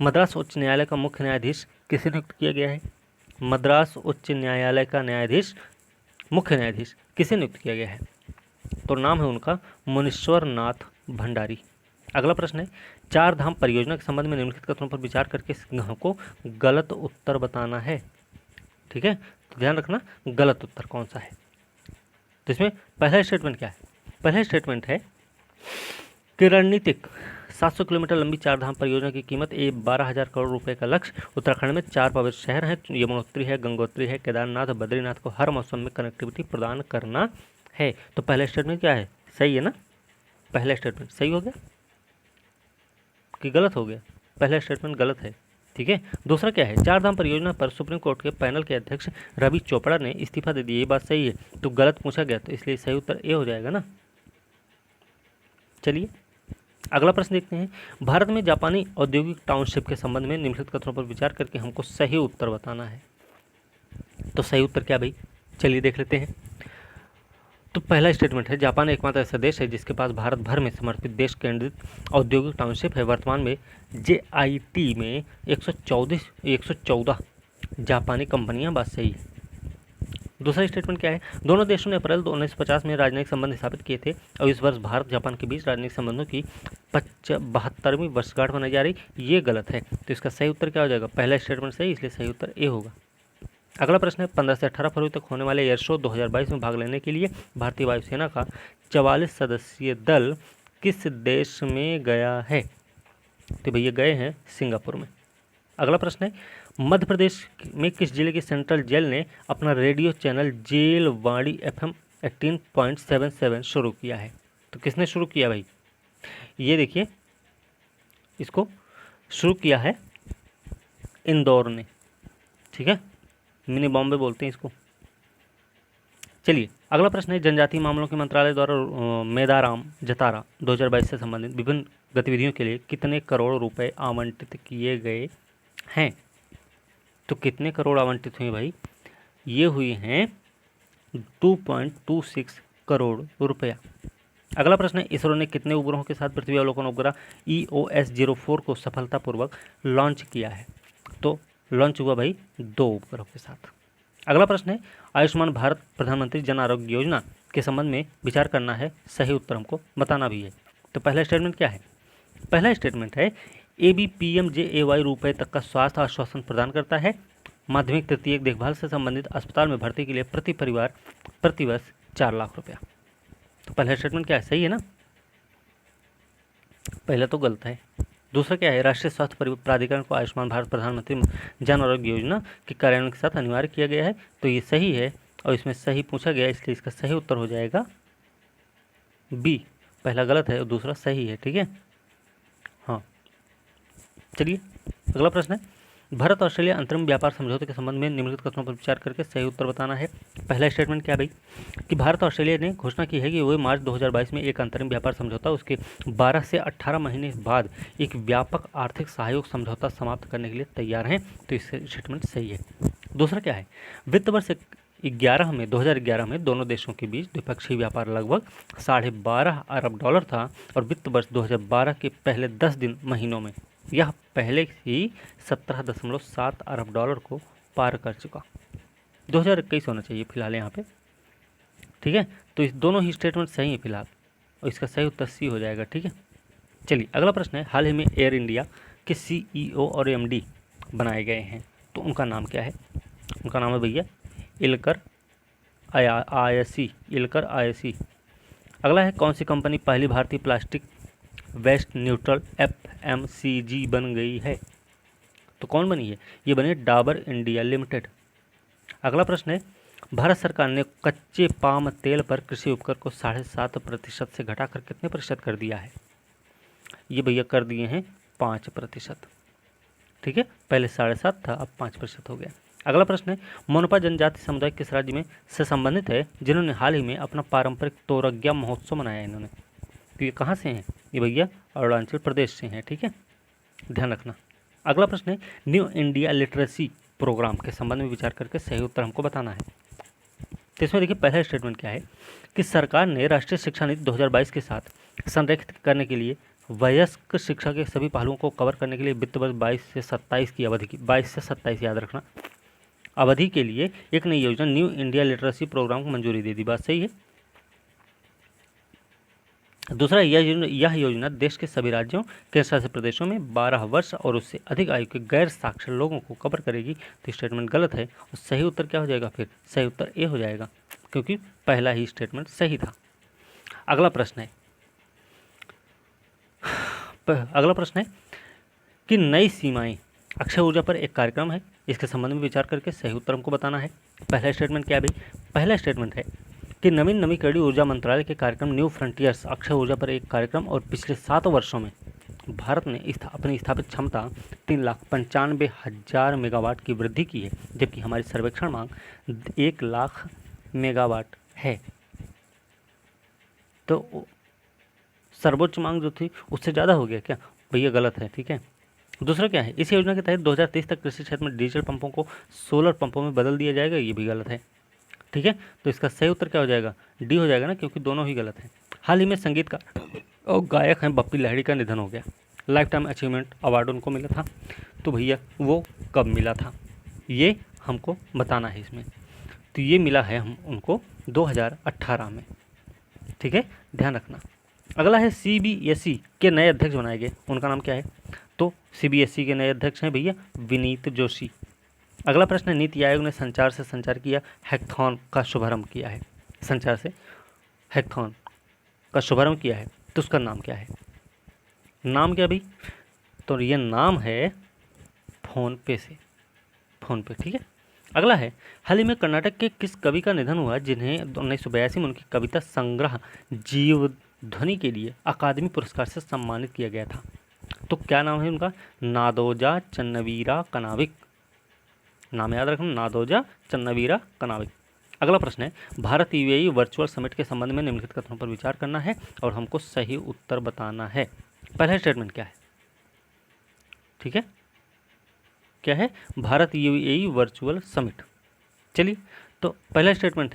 मद्रास उच्च न्यायालय का मुख्य न्यायाधीश किसे नियुक्त किया गया है? मद्रास उच्च न्यायालय का मुख्य न्यायाधीश किसे नियुक्त किया गया है? तो नाम है उनका मुनीश्वर नाथ भंडारी। अगला प्रश्न है, चार धाम परियोजना के संबंध में निम्नलिखित कथनों पर विचार करके हमको गलत उत्तर बताना है। ठीक है, तो ध्यान रखना गलत उत्तर कौन सा है। तो इसमें पहला स्टेटमेंट क्या है? पहला स्टेटमेंट है कि रणनीतिक 700 किलोमीटर लंबी चार धाम परियोजना की कीमत 12,000 करोड़ रुपए का लक्ष्य। उत्तराखंड में 4 पवित्र शहर हैं, यमुनोत्री है, गंगोत्री है, केदारनाथ, बद्रीनाथ को हर मौसम में कनेक्टिविटी प्रदान करना है। तो पहला स्टेटमेंट क्या है? सही है ना। पहला स्टेटमेंट सही हो गया कि गलत हो गया? पहला स्टेटमेंट गलत है। ठीक है, दूसरा क्या है, चार धाम परियोजना पर सुप्रीम कोर्ट के पैनल के अध्यक्ष रवि चोपड़ा ने इस्तीफा दे दिया। ये बात सही है, तो गलत पूछा गया, तो इसलिए सही उत्तर ए हो जाएगा ना। चलिए अगला प्रश्न देखते हैं, भारत में जापानी औद्योगिक टाउनशिप के संबंध में निम्नलिखित कथनों पर विचार करके हमको सही उत्तर बताना है। तो सही उत्तर क्या भाई? चलिए देख लेते हैं। तो पहला स्टेटमेंट है, जापान एकमात्र ऐसा देश है जिसके पास भारत भर में समर्पित देश केंद्रित औद्योगिक टाउनशिप है। वर्तमान में JIT में 114 जापानी कंपनियां। बात सही है, दूसरा स्टेटमेंट क्या है, दोनों देशों ने अप्रैल 1950 में राजनयिक संबंध स्थापित किए थे और इस वर्ष भारत जापान के बीच राजनयिक संबंधों की 72वीं वर्षगांठ मनाई जा रही। ये गलत है, तो इसका सही उत्तर क्या हो जाएगा, पहला स्टेटमेंट सही, इसलिए सही उत्तर ए होगा। अगला प्रश्न है, 15 से 18 फरवरी तक होने वाले एयर शो 2022 में भाग लेने के लिए भारतीय वायुसेना का 44 सदस्यीय दल किस देश में गया है। तो भैया गए हैं सिंगापुर में। अगला प्रश्न है, मध्य प्रदेश में किस जिले की सेंट्रल जेल ने अपना रेडियो चैनल जेल वाणी FM 18.77 शुरू किया है। तो किसने शुरू किया भाई, ये देखिए, इसको शुरू किया है इंदौर ने, ठीक है, मिनी बॉम्बे बोलते हैं इसको। चलिए अगला प्रश्न है, जनजातीय मामलों के मंत्रालय द्वारा मेदाराम जतारा 2022 से संबंधित विभिन्न गतिविधियों के लिए कितने करोड़ रुपए आवंटित किए गए हैं। तो कितने करोड़ आवंटित हुए भाई, ये हुई हैं 2.26 करोड़ रुपया। अगला प्रश्न है, इसरो ने कितने उपग्रहों के साथ पृथ्वी अवलोकन उपग्रह EOS-04 को सफलतापूर्वक लॉन्च किया है। तो लॉन्च हुआ भाई 2 उपग्रहों के साथ। अगला प्रश्न है, आयुष्मान भारत प्रधानमंत्री जन आरोग्य योजना के संबंध में विचार करना है, सही उत्तर हमको बताना भी है। तो पहला स्टेटमेंट क्या है, पहला स्टेटमेंट है ABPMJAY रुपए तक का स्वास्थ्य आश्वासन प्रदान करता है। माध्यमिक तृतीयक देखभाल से संबंधित अस्पताल में भर्ती के लिए प्रति परिवार प्रतिवर्ष 4 लाख रुपया। तो पहला स्टेटमेंट क्या है, सही है ना, पहला तो गलत है। दूसरा क्या है, राष्ट्रीय स्वास्थ्य प्राधिकरण को आयुष्मान भारत प्रधानमंत्री जन आरोग्य योजना के कार्यान्वयन के साथ अनिवार्य किया गया है। तो ये सही है और इसमें सही पूछा गया, इसलिए इसका सही उत्तर हो जाएगा बी। पहला गलत है और दूसरा सही है, ठीक है। हाँ चलिए अगला प्रश्न है, भारत ऑस्ट्रेलिया अंतरिम व्यापार समझौते के संबंध में निम्नलिखित कथनों पर विचार करके सही उत्तर बताना है। पहला स्टेटमेंट क्या भाई, कि भारत ऑस्ट्रेलिया ने घोषणा की है कि वह मार्च 2022 में एक अंतरिम व्यापार समझौता, उसके 12 से 18 महीने बाद एक व्यापक आर्थिक सहयोग समझौता समाप्त करने के लिए तैयार हैं। तो इस स्टेटमेंट सही है। दूसरा क्या है, वित्त वर्ष 2011 में दोनों देशों के बीच द्विपक्षीय व्यापार लगभग $12.5 अरब था और वित्त वर्ष 2012 के पहले 10 महीनों में यह पहले ही $17.7 अरब को पार कर चुका। 2021 होना चाहिए फिलहाल यहाँ पे, ठीक है। तो इस दोनों ही स्टेटमेंट सही है फिलहाल और इसका सही उत्तर सी हो जाएगा, ठीक है। चलिए अगला प्रश्न है, हाल ही में एयर इंडिया के CEO और MD बनाए गए हैं, तो उनका नाम क्या है। उनका नाम है भैया इलकर आईएसी। अगला है, कौन सी कंपनी पहली भारतीय प्लास्टिक वेस्ट न्यूट्रल FMCG बन गई है। तो कौन बनी है, ये बनी डाबर इंडिया लिमिटेड। अगला प्रश्न है, भारत सरकार ने कच्चे पाम तेल पर कृषि उपकर को 7.5% से घटाकर कितने प्रतिशत कर दिया है। ये भैया कर दिए हैं 5%, ठीक है, पहले 7.5 था, अब 5% हो गया। अगला प्रश्न है, मोनपा जनजाति समुदाय किस राज्य में से संबंधित है जिन्होंने हाल ही में अपना पारंपरिक तोरग्या महोत्सव मनाया। इन्होंने, तो ये कहाँ से हैं, ये भैया अरुणाचल प्रदेश से हैं, ठीक है, ध्यान रखना। अगला प्रश्न है, न्यू इंडिया लिटरेसी प्रोग्राम के संबंध में विचार करके सही उत्तर हमको बताना है। तो इसमें देखिए पहला स्टेटमेंट क्या है, कि सरकार ने राष्ट्रीय शिक्षा नीति 2022 के साथ संरेखित करने के लिए वयस्क शिक्षा के सभी पहलुओं को कवर करने के लिए वित्त वर्ष 22 से 27 की अवधि की 22 से 27 याद रखना अवधि के लिए एक नई योजना न्यू इंडिया लिटरेसी प्रोग्राम को मंजूरी दे दी। बात सही है। दूसरा, यह योजना देश के सभी राज्यों केंद्र शासित प्रदेशों में 12 वर्ष और उससे अधिक आयु के गैर साक्षर लोगों को कवर करेगी। तो स्टेटमेंट गलत है और सही उत्तर क्या हो जाएगा, फिर सही उत्तर ए हो जाएगा क्योंकि पहला ही स्टेटमेंट सही था। अगला प्रश्न है कि नई सीमाएं अक्षय ऊर्जा पर एक कार्यक्रम है, इसके संबंध में विचार करके सही उत्तर हमको बताना है। पहला स्टेटमेंट क्या है भाई, पहला स्टेटमेंट है कि नवीकरणीय ऊर्जा मंत्रालय के कार्यक्रम न्यू फ्रंटियर्स अक्षय ऊर्जा पर एक कार्यक्रम और पिछले 7 वर्षों में भारत ने अपनी स्थापित क्षमता 3,95,000 मेगावाट की वृद्धि की है, जबकि हमारी सर्वेक्षण मांग 1 लाख मेगावाट है। तो सर्वोच्च मांग जो थी उससे ज़्यादा हो गया क्या, भैया गलत है, ठीक है। दूसरा क्या है, इस योजना के तहत 2023 तक कृषि क्षेत्र में डीजल पंपों को सोलर पंपों में बदल दिया जाएगा, ये भी गलत है, ठीक है। तो इसका सही उत्तर क्या हो जाएगा, डी हो जाएगा ना, क्योंकि दोनों ही गलत हैं। हाल ही में संगीतकार और गायक हैं बप्पी लहड़ी का निधन हो गया। लाइफ टाइम अचीवमेंट अवार्ड उनको मिला था, तो भैया वो कब मिला था ये हमको बताना है इसमें। तो ये मिला है हम उनको 2018 में, ठीक है, ध्यान रखना। अगला है सीबीएसई के नए अध्यक्ष बनाए गए, उनका नाम क्या है? तो सीबीएसई के नए अध्यक्ष हैं भैया विनीत जोशी। अगला प्रश्न है नीति आयोग ने संचार से संचार किया हैकथॉन का शुभारंभ किया है, संचार से हैकथॉन का शुभारंभ किया है, तो उसका नाम क्या है? नाम क्या भाई? तो ये नाम है फोन पे से, फोन पे, ठीक है। अगला है हाल ही में कर्नाटक के किस कवि का निधन हुआ जिन्हें 1982 में उनकी कविता संग्रह जीवध्वनि के लिए अकादमी पुरस्कार से सम्मानित किया गया था? तो क्या नाम है उनका? नादोजा चन्नवीरा कनाविक। नाम याद रखना, नादोजा चन्नवीरा कनाविक। अगला प्रश्न है भारत यूएई वर्चुअल समिट के संबंध में निम्नलिखित कथनों पर विचार करना है और हमको सही उत्तर बताना है। पहला स्टेटमेंट क्या है? ठीक है, क्या है? Bharat UAE virtual summit. चलिए, तो पहला स्टेटमेंट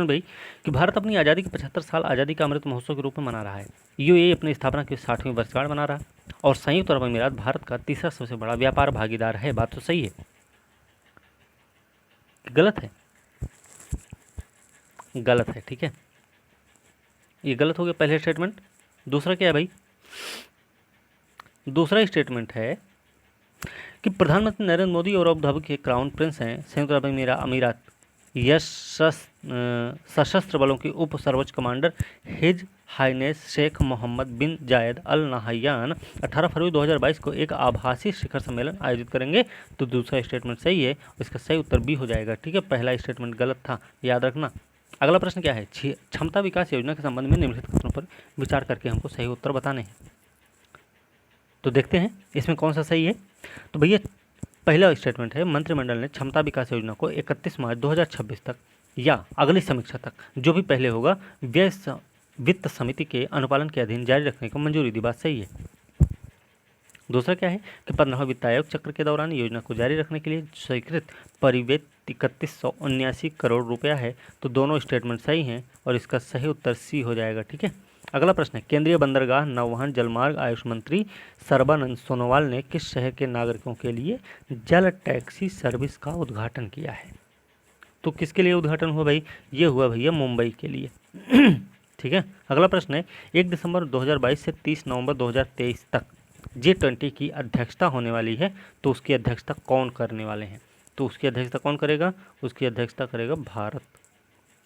भाई कि भारत अपनी आज़ादी के 75 साल आज़ादी का अमृत महोत्सव के रूप में मना रहा है। यूएई अपनी स्थापना की 60वीं वर्षगांठ मना रहा है और संयुक्त अरब अमीरात भारत का तीसरा सबसे बड़ा व्यापार भागीदार है। बात तो सही है, गलत है? गलत है, ठीक है, ये गलत हो गया पहले स्टेटमेंट। दूसरा क्या है भाई? दूसरा स्टेटमेंट है कि प्रधानमंत्री नरेंद्र मोदी और अबू धाबी के क्राउन प्रिंस हैं संयुक्त अरब अमीरात सशस्त्र बलों के उप सर्वोच्च commander his highness Sheikh Mohammed bin Zayed Al Nahyan 18 फरवरी 2022 को एक आभासी शिखर सम्मेलन आयोजित करेंगे। तो दूसरा स्टेटमेंट सही है, इसका सही उत्तर बी हो जाएगा, ठीक है। पहला स्टेटमेंट गलत था, याद रखना। अगला प्रश्न क्या है? क्षमता विकास योजना के संबंध में निम्नलिखित कथनों पर विचार करके हमको सही उत्तर बताने हैं। तो देखते हैं इसमें कौन सा सही है। तो भैया पहला स्टेटमेंट है मंत्रिमंडल ने क्षमता विकास योजना को 31 मार्च 2026 तक या अगली समीक्षा तक जो भी पहले होगा व्यय वित्त समिति के अनुपालन के अधीन जारी रखने को मंजूरी दी। बात सही है। दूसरा क्या है कि 15वां वित्त आयोग चक्र के दौरान योजना को जारी रखने के लिए स्वीकृत परिवेश 3179 करोड़ रुपया है। तो दोनों स्टेटमेंट सही हैं और इसका सही उत्तर सी हो जाएगा, ठीक है। अगला प्रश्न है केंद्रीय बंदरगाह नौवहन जलमार्ग आयुष मंत्री सर्बानंद सोनोवाल ने किस शहर के नागरिकों के लिए जल टैक्सी सर्विस का उद्घाटन किया है? तो किसके लिए उद्घाटन हुआ भाई? ये हुआ भैया मुंबई के लिए ठीक है। अगला प्रश्न है 1 दिसंबर 2022 से 30 नवंबर 2023 तक G20 की अध्यक्षता होने वाली है, तो उसकी अध्यक्षता कौन करने वाले हैं? तो उसकी अध्यक्षता कौन करेगा? उसकी अध्यक्षता करेगा भारत,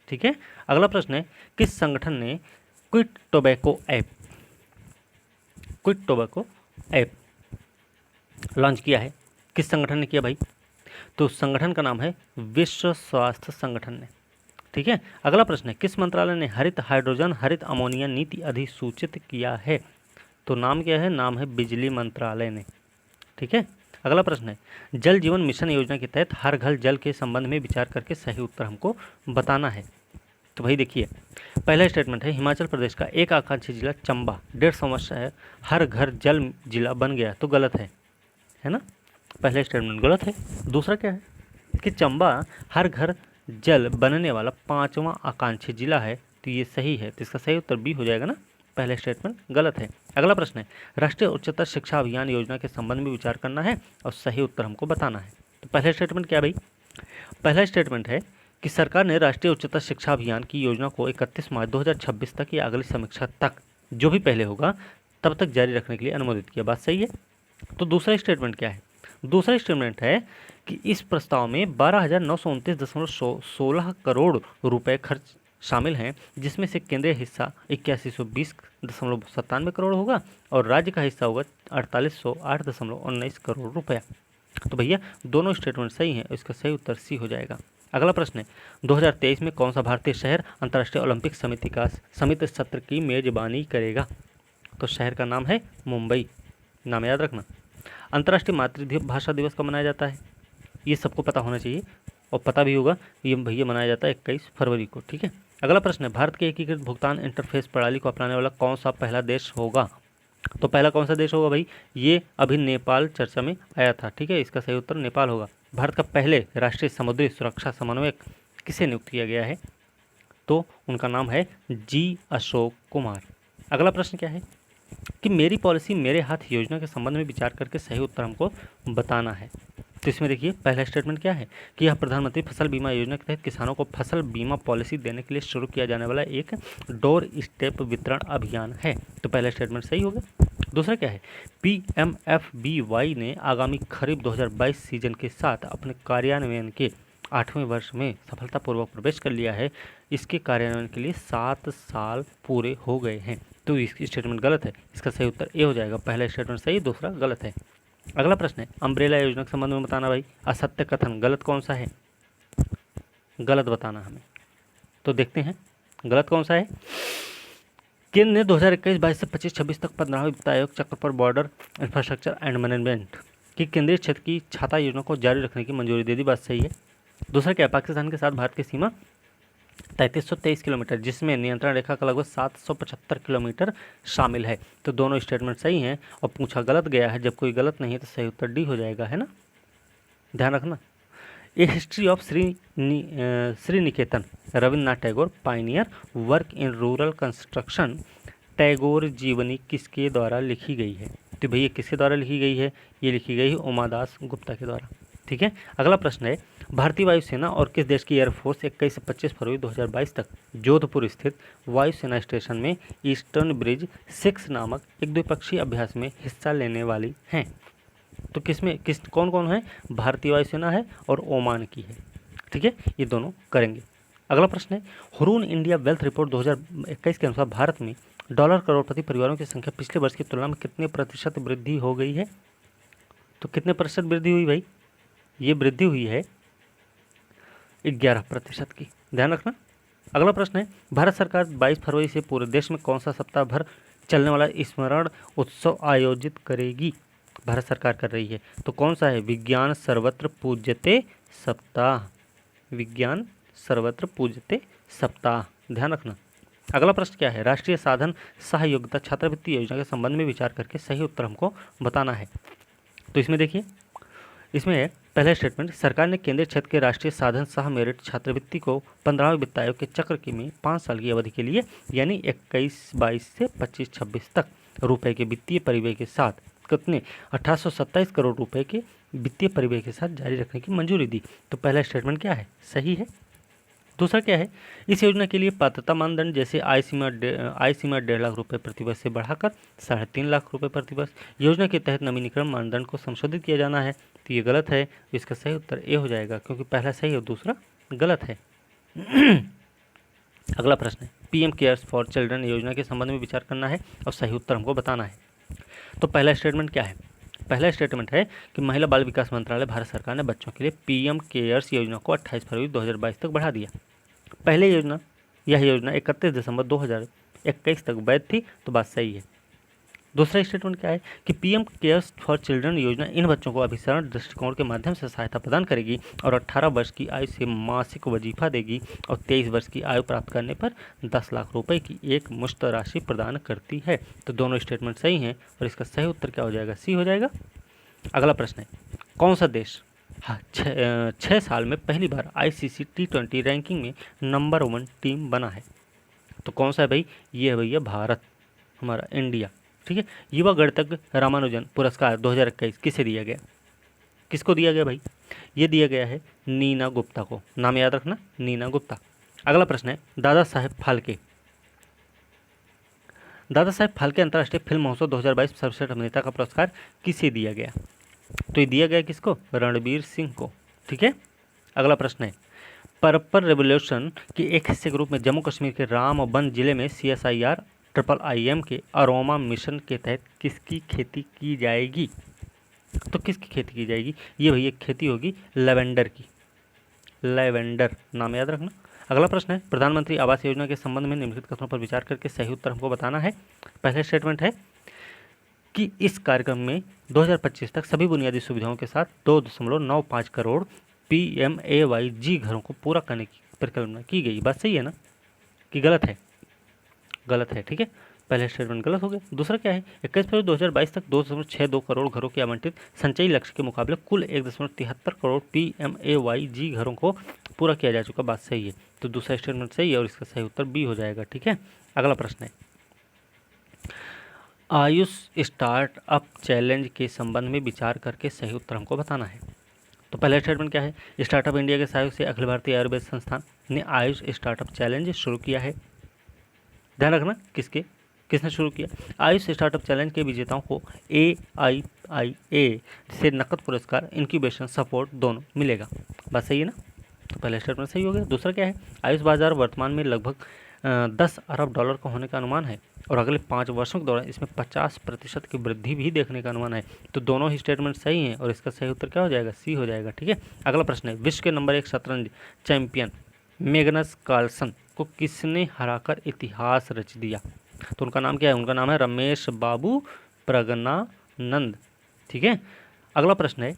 ठीक है। अगला प्रश्न है किस संगठन ने क्विट टोबैको ऐप लॉन्च किया है? किस संगठन ने किया भाई? तो उस संगठन का नाम है विश्व स्वास्थ्य संगठन ने, ठीक है। अगला प्रश्न है किस मंत्रालय ने हरित हाइड्रोजन हरित अमोनिया नीति अधिसूचित किया है? तो नाम क्या है? नाम है बिजली मंत्रालय ने, ठीक है। अगला प्रश्न है जल जीवन मिशन योजना के तहत हर घर जल के संबंध में विचार करके सही उत्तर हमको बताना है। तो भाई देखिए पहला स्टेटमेंट है हिमाचल प्रदेश का एक आकांक्षी जिला चंबा 150 वर्ष है हर घर जल जिला बन गया, तो गलत है ना? पहला स्टेटमेंट गलत है। दूसरा क्या है कि चंबा हर घर जल बनने वाला 5वां आकांक्षी जिला है, तो ये सही है, तो इसका सही उत्तर बी हो जाएगा ना। पहला स्टेटमेंट गलत है। अगला प्रश्न है राष्ट्रीय उच्चतर शिक्षा अभियान योजना के संबंध में विचार करना है और सही उत्तर हमको बताना है। तो पहला स्टेटमेंट क्या भाई? पहला स्टेटमेंट है कि सरकार ने राष्ट्रीय उच्चतर शिक्षा अभियान की योजना को 31 मार्च 2026 तक या अगली समीक्षा तक जो भी पहले होगा तब तक जारी रखने के लिए अनुमोदित किया। बात सही है। तो दूसरा स्टेटमेंट क्या है? दूसरा स्टेटमेंट है कि इस प्रस्ताव में 12,929.16 करोड़ रुपए खर्च शामिल हैं, जिसमें से केंद्रीय हिस्सा 8120.97 करोड़ होगा और राज्य का हिस्सा होगा 4808.19 करोड़ रुपया। तो भैया दोनों स्टेटमेंट सही हैं, इसका सही उत्तर सी हो जाएगा। अगला प्रश्न है 2023 में कौन सा भारतीय शहर अंतर्राष्ट्रीय ओलंपिक समिति सत्र की मेजबानी करेगा? तो शहर का नाम है मुंबई, नाम याद रखना। अंतर्राष्ट्रीय मातृभाषा दिवस कब मनाया जाता है? ये सबको पता होना चाहिए और पता भी होगा, ये भैया मनाया जाता है 21 फरवरी को, ठीक है। अगला प्रश्न है भारत के एकीकृत भुगतान इंटरफेस प्रणाली को अपनाने वाला कौन सा पहला देश होगा? तो पहला कौन सा देश होगा भाई? ये अभी नेपाल चर्चा में आया था, ठीक है, इसका सही उत्तर नेपाल होगा। भारत का पहले राष्ट्रीय समुद्री सुरक्षा समन्वयक किसे नियुक्त किया गया है? तो उनका नाम है जी अशोक कुमार। अगला प्रश्न क्या है कि मेरी पॉलिसी मेरे हाथ योजना के संबंध में विचार करके सही उत्तर हमको बताना है। तो इसमें देखिए पहला स्टेटमेंट क्या है कि यह प्रधानमंत्री फसल बीमा योजना के तहत किसानों को फसल बीमा पॉलिसी देने के लिए शुरू किया जाने वाला एक डोर स्टेप वितरण अभियान है। तो पहला स्टेटमेंट सही हो गया। दूसरा क्या है, PMFBY ने आगामी खरीफ 2022 सीजन के साथ अपने कार्यान्वयन के 8वें वर्ष में सफलतापूर्वक प्रवेश कर लिया है। इसके कार्यान्वयन के लिए 7 साल पूरे हो गए हैं। तो इसकी स्टेटमेंट गलत है, इसका सही उत्तर ए हो जाएगा। पहला स्टेटमेंट सही, दूसरा गलत है। अगला प्रश्न है अम्ब्रेला योजना के संबंध में बताना भाई। असत्य कथन गलत कौन सा है, गलत बताना हमें। तो देखते हैं गलत कौन सा है। केंद्र ने 2021-22 से 25-26 तक 15वें वित्त आयोग चक्र पर बॉर्डर इंफ्रास्ट्रक्चर एंड मैनेजमेंट की केंद्रीय क्षेत्र की छाता योजना को जारी रखने की मंजूरी दे दी। बात सही है। दूसरा क्या है, पाकिस्तान के साथ भारत की सीमा 3323 किलोमीटर, जिसमें नियंत्रण रेखा का लगभग 775 किलोमीटर शामिल है। तो दोनों स्टेटमेंट सही हैं और पूछा गलत गया है। जब कोई गलत नहीं है तो सही उत्तर डी हो जाएगा, है ना, ध्यान रखना। A history of Sriniketan Rabindranath Tagore pioneer work in rural construction. Tagore जीवनी किसके द्वारा लिखी गई है? तो भैया किसके द्वारा लिखी गई है? ये लिखी गई है उमादास गुप्ता के द्वारा। ठीक है। अगला प्रश्न है भारतीय वायुसेना और किस देश की एयरफोर्स 21 से 25 फरवरी 2022 तक जोधपुर स्थित वायुसेना स्टेशन में ईस्टर्न ब्रिज 6 नामक एक द्विपक्षीय अभ्यास में हिस्सा लेने वाली हैं? तो किस कौन कौन है? भारतीय वायुसेना है और ओमान की है। ठीक है, ये दोनों करेंगे। अगला प्रश्न है हुरून इंडिया वेल्थ रिपोर्ट 2021 के अनुसार भारत में डॉलर करोड़पति परिवारों की संख्या पिछले वर्ष की तुलना में कितने प्रतिशत वृद्धि हो गई है? तो कितने प्रतिशत वृद्धि हुई भाई? ये वृद्धि हुई है 11% की, ध्यान रखना। अगला प्रश्न है भारत सरकार 22 फरवरी से पूरे देश में कौन सा सप्ताह भर चलने वाला स्मरण उत्सव आयोजित करेगी? भारत सरकार कर रही है, तो कौन सा है? विज्ञान सर्वत्र पूज्यते सप्ताह, विज्ञान सर्वत्र पूज्यते सप्ताह, ध्यान रखना। अगला प्रश्न क्या है राष्ट्रीय साधन सहयोगिता छात्रवृत्ति योजना के संबंध में विचार करके सही उत्तर हमको बताना है। तो इसमें देखिए, इसमें है पहला स्टेटमेंट सरकार ने केंद्रीय क्षेत्र के राष्ट्रीय साधन सह मेरिट छात्रवृत्ति को 15वें वित्त आयोग के चक्र की में 5 साल की अवधि के लिए यानी 21-22 से 25-26 तक रुपए के वित्तीय परिव्यय के साथ कितने 1827 करोड़ रुपए के वित्तीय परिव्यय के साथ जारी रखने की मंजूरी दी। तो पहला स्टेटमेंट क्या है? सही है। दूसरा क्या है इस योजना के लिए पात्रता मानदंड जैसे आय सीमा 1.5 लाख रुपए प्रति वर्ष से बढ़ाकर 3.5 लाख रुपए प्रति वर्ष। योजना के तहत नवीनीकरण मानदंड को संशोधित किया जाना है। तो ये गलत है, इसका सही उत्तर ए हो जाएगा क्योंकि पहला सही है और दूसरा गलत है। अगला प्रश्न है पीएम केयर्स फॉर चिल्ड्रन योजना के संबंध में विचार करना है और सही उत्तर हमको बताना है। तो पहला स्टेटमेंट क्या है? पहला स्टेटमेंट है कि महिला बाल विकास मंत्रालय भारत सरकार ने बच्चों के लिए पीएम केयर्स योजना को 28 फरवरी 2022 तक बढ़ा दिया। पहले यह योजना 31 दिसंबर 2021 तक वैध थी, तो बात सही है। दूसरा स्टेटमेंट क्या है कि पीएम केयर्स फॉर चिल्ड्रन योजना इन बच्चों को अभिसरण दृष्टिकोण के माध्यम से सहायता प्रदान करेगी और 18 वर्ष की आयु से मासिक वजीफा देगी और 23 वर्ष की आयु प्राप्त करने पर 10 लाख रुपए की एक मुश्त राशि प्रदान करती है। तो दोनों स्टेटमेंट सही हैं और इसका सही उत्तर क्या हो जाएगा? सी हो जाएगा। अगला प्रश्न है कौन सा देश 6 साल में पहली बार ICC T20 रैंकिंग में नंबर 1 टीम बना है? तो कौन सा है भाई? ये है भैया भारत, हमारा इंडिया। ठीक है। युवा गणितज्ञ रामानुजन पुरस्कार 2021 किसे दिया गया? किसको दिया गया भाई? ये दिया गया है नीना गुप्ता को, नाम याद रखना, नीना गुप्ता। अगला प्रश्न है दादा साहेब फाल्के अंतर्राष्ट्रीय फिल्म महोत्सव 2022 सर्वश्रेष्ठ अभिनेता का पुरस्कार किसे दिया गया? तो ये दिया गया किसको? रणबीर सिंह को। ठीक है। अगला प्रश्न है पर्पल रेवोल्यूशन के एक हिस्से के रूप में जम्मू कश्मीर के रामबन जिले में CSIR IIM के अरोमा मिशन के तहत किसकी खेती की जाएगी? तो किसकी खेती की जाएगी? ये भैया खेती होगी लेवेंडर की, लेवेंडर, नाम याद रखना। अगला प्रश्न है प्रधानमंत्री आवास योजना के संबंध में निम्नलिखित कथनों पर विचार करके सही उत्तर हमको बताना है। पहला स्टेटमेंट है कि इस कार्यक्रम में 2025 तक सभी बुनियादी सुविधाओं के साथ 2.95 करोड़ PMAYG घरों को पूरा करने की परिकल्पना की गई। बात सही है ना कि गलत है? गलत है। ठीक है, पहला स्टेटमेंट गलत हो गया। दूसरा क्या है 21 फरवरी 2022 तक 2.62 करोड़ घरों के आवंटित संचयी लक्ष्य के मुकाबले कुल 1.73 करोड़ PMAYG घरों को पूरा किया जा चुका। बात सही है, तो दूसरा स्टेटमेंट सही है और इसका सही उत्तर बी हो जाएगा। ठीक है। अगला प्रश्न है आयुष स्टार्टअप चैलेंज के संबंध में विचार करके सही उत्तर हमको बताना है। तो पहला स्टेटमेंट क्या है, स्टार्टअप इंडिया के सहयोग से अखिल भारतीय आयुर्वेद संस्थान ने आयुष स्टार्टअप चैलेंज शुरू किया है। ध्यान रखना किसने शुरू किया। आयुष स्टार्टअप चैलेंज के विजेताओं को AIIA से नकद पुरस्कार, इंक्यूबेशन सपोर्ट दोनों मिलेगा। बात सही है ना। तो पहला स्टेटमेंट सही हो गया। दूसरा क्या है, आयुष बाजार वर्तमान में लगभग 10 अरब डॉलर का होने का अनुमान है और अगले 5 वर्षों के दौरान इसमें 50% की वृद्धि भी देखने का अनुमान है। तो दोनों ही स्टेटमेंट सही हैं और इसका सही उत्तर क्या हो जाएगा, सी हो जाएगा। ठीक है, अगला प्रश्न है, विश्व के नंबर 1 शतरंज चैंपियन मैग्नस कार्लसन को किसने हराकर इतिहास रच दिया। तो उनका नाम क्या है, उनका नाम है रमेश बाबू प्रगनानंद। ठीक है, अगला प्रश्न है,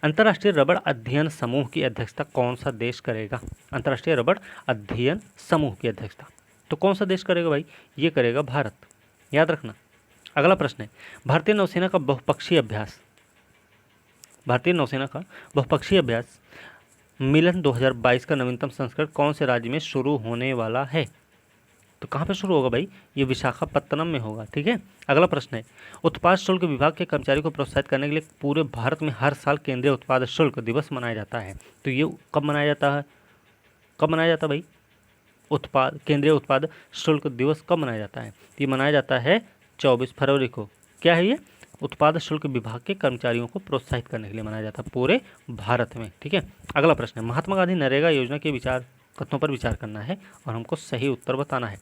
अंतर्राष्ट्रीय रबड़ अध्ययन समूह की अध्यक्षता कौन सा देश करेगा। अंतर्राष्ट्रीय रबड़ अध्ययन समूह की अध्यक्षता तो कौन सा देश करेगा भाई, ये करेगा भारत, याद रखना। अगला प्रश्न है, भारतीय नौसेना का बहुपक्षीय अभ्यास मिलन 2022 का नवीनतम संस्करण कौन से राज्य में शुरू होने वाला है। तो कहाँ पे शुरू होगा भाई, ये विशाखापत्तनम में होगा। ठीक है, अगला प्रश्न है, उत्पाद शुल्क विभाग के कर्मचारियों को प्रोत्साहित करने के लिए पूरे भारत में हर साल केंद्रीय उत्पाद शुल्क दिवस मनाया जाता है। तो ये कब मनाया जाता है, भाई, केंद्रीय उत्पाद शुल्क दिवस कब मनाया जाता है। ये मनाया जाता है 24 फरवरी को। क्या है ये, उत्पाद शुल्क विभाग के कर्मचारियों को प्रोत्साहित करने के लिए मनाया जाता है पूरे भारत में। ठीक है, अगला प्रश्न है, महात्मा गांधी नरेगा योजना के कथनों पर विचार करना है और हमको सही उत्तर बताना है।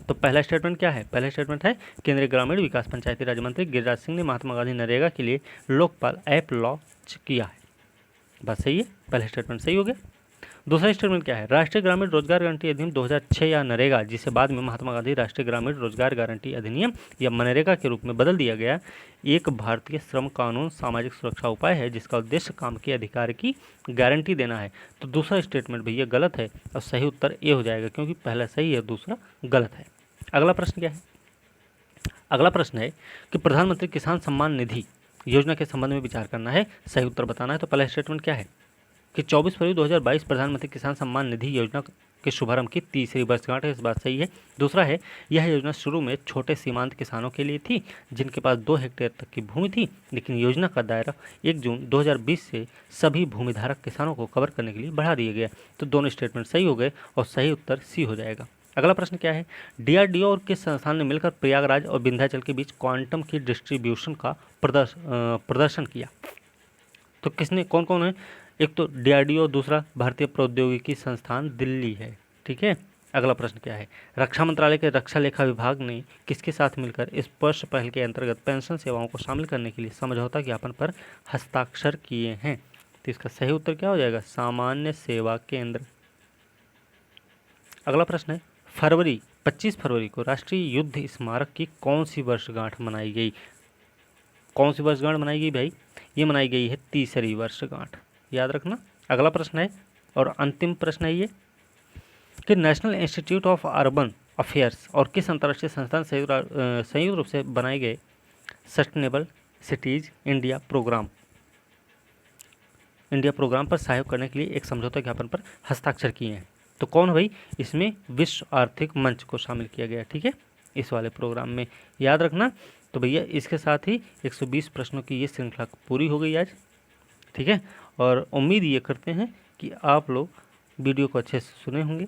तो पहला स्टेटमेंट क्या है, पहला स्टेटमेंट है, केंद्रीय ग्रामीण विकास पंचायती राज मंत्री गिरिराज सिंह ने महात्मा गांधी नरेगा के लिए लोकपाल ऐप लॉन्च किया है। बात सही है, पहला स्टेटमेंट सही हो गया। दूसरा स्टेटमेंट क्या है, राष्ट्रीय ग्रामीण रोजगार गारंटी अधिनियम 2006 या नरेगा, जिसे बाद में महात्मा गांधी राष्ट्रीय ग्रामीण रोजगार गारंटी अधिनियम या मनरेगा के रूप में बदल दिया गया, एक भारतीय श्रम कानून सामाजिक सुरक्षा उपाय है जिसका उद्देश्य काम के अधिकार की गारंटी देना है। तो दूसरा स्टेटमेंट भैया गलत है और सही उत्तर ए हो जाएगा, क्योंकि पहला सही है दूसरा गलत है। अगला प्रश्न क्या है, अगला प्रश्न है कि प्रधानमंत्री किसान सम्मान निधि योजना के संबंध में विचार करना है, सही उत्तर बताना है। तो पहला स्टेटमेंट क्या है कि 24 फरवरी 2022 प्रधानमंत्री किसान सम्मान निधि योजना के शुभारंभ की तीसरी वर्षगांठ है, इस बात सही है। दूसरा है, यह योजना शुरू में छोटे सीमांत किसानों के लिए थी जिनके पास 2 हेक्टेयर तक की भूमि थी, लेकिन योजना का दायरा 1 जून 2020 से सभी भूमिधारक किसानों को कवर करने के लिए बढ़ा दिया गया। तो दोनों स्टेटमेंट सही हो गए और सही उत्तर सी हो जाएगा। अगला प्रश्न क्या है, DRDO और किस संस्थान ने मिलकर प्रयागराज और विंध्याचल के बीच क्वांटम की डिस्ट्रीब्यूशन का प्रदर्शन किया। तो किसने, कौन कौन है, एक तो DRDO, दूसरा भारतीय प्रौद्योगिकी संस्थान दिल्ली है। ठीक है, अगला प्रश्न क्या है, रक्षा मंत्रालय के रक्षा लेखा विभाग ने किसके साथ मिलकर स्पर्श पहल के अंतर्गत पेंशन सेवाओं को शामिल करने के लिए समझौता ज्ञापन पर हस्ताक्षर किए हैं। तो इसका सही उत्तर क्या हो जाएगा, सामान्य सेवा केंद्र। अगला प्रश्न है, 25 फरवरी को राष्ट्रीय युद्ध स्मारक की कौन सी वर्षगांठ मनाई गई। कौन सी वर्षगांठ मनाई गई भाई, ये मनाई गई है तीसरी वर्षगांठ, याद रखना। अगला प्रश्न है और अंतिम प्रश्न है ये कि national institute of urban affairs और किस अंतर्राष्ट्रीय संस्थान संयुक्त रूप से बनाए गए सस्टेनेबल सिटीज इंडिया प्रोग्राम पर सहयोग करने के लिए एक समझौता ज्ञापन पर हस्ताक्षर किए हैं। तो कौन भाई, इसमें विश्व आर्थिक मंच को शामिल किया गया। ठीक है, इस वाले प्रोग्राम में, याद रखना। तो भैया इसके साथ ही 120 प्रश्नों की ये श्रृंखला पूरी हो गई आज। ठीक है, और उम्मीद ये करते हैं कि आप लोग वीडियो को अच्छे से सुने होंगे,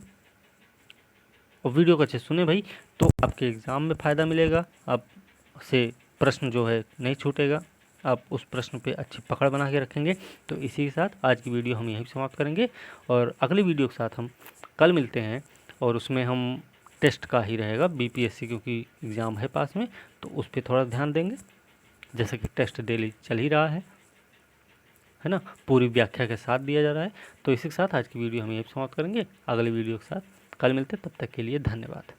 और वीडियो को अच्छे से सुने भाई तो आपके एग्ज़ाम में फ़ायदा मिलेगा, आपसे प्रश्न जो है नहीं छूटेगा, आप उस प्रश्न पे अच्छी पकड़ बना के रखेंगे। तो इसी के साथ आज की वीडियो हम यहीं समाप्त करेंगे और अगली वीडियो के साथ हम कल मिलते हैं, और उसमें हम टेस्ट का ही रहेगा, BPSC क्योंकि एग्ज़ाम है पास में, तो उस पर थोड़ा ध्यान देंगे। जैसे कि टेस्ट डेली चल ही रहा है ना, पूरी व्याख्या के साथ दिया जा रहा है। तो इसी के साथ आज की वीडियो हम यहीं समाप्त करेंगे, अगली वीडियो के साथ कल मिलते हैं, तब तक के लिए धन्यवाद।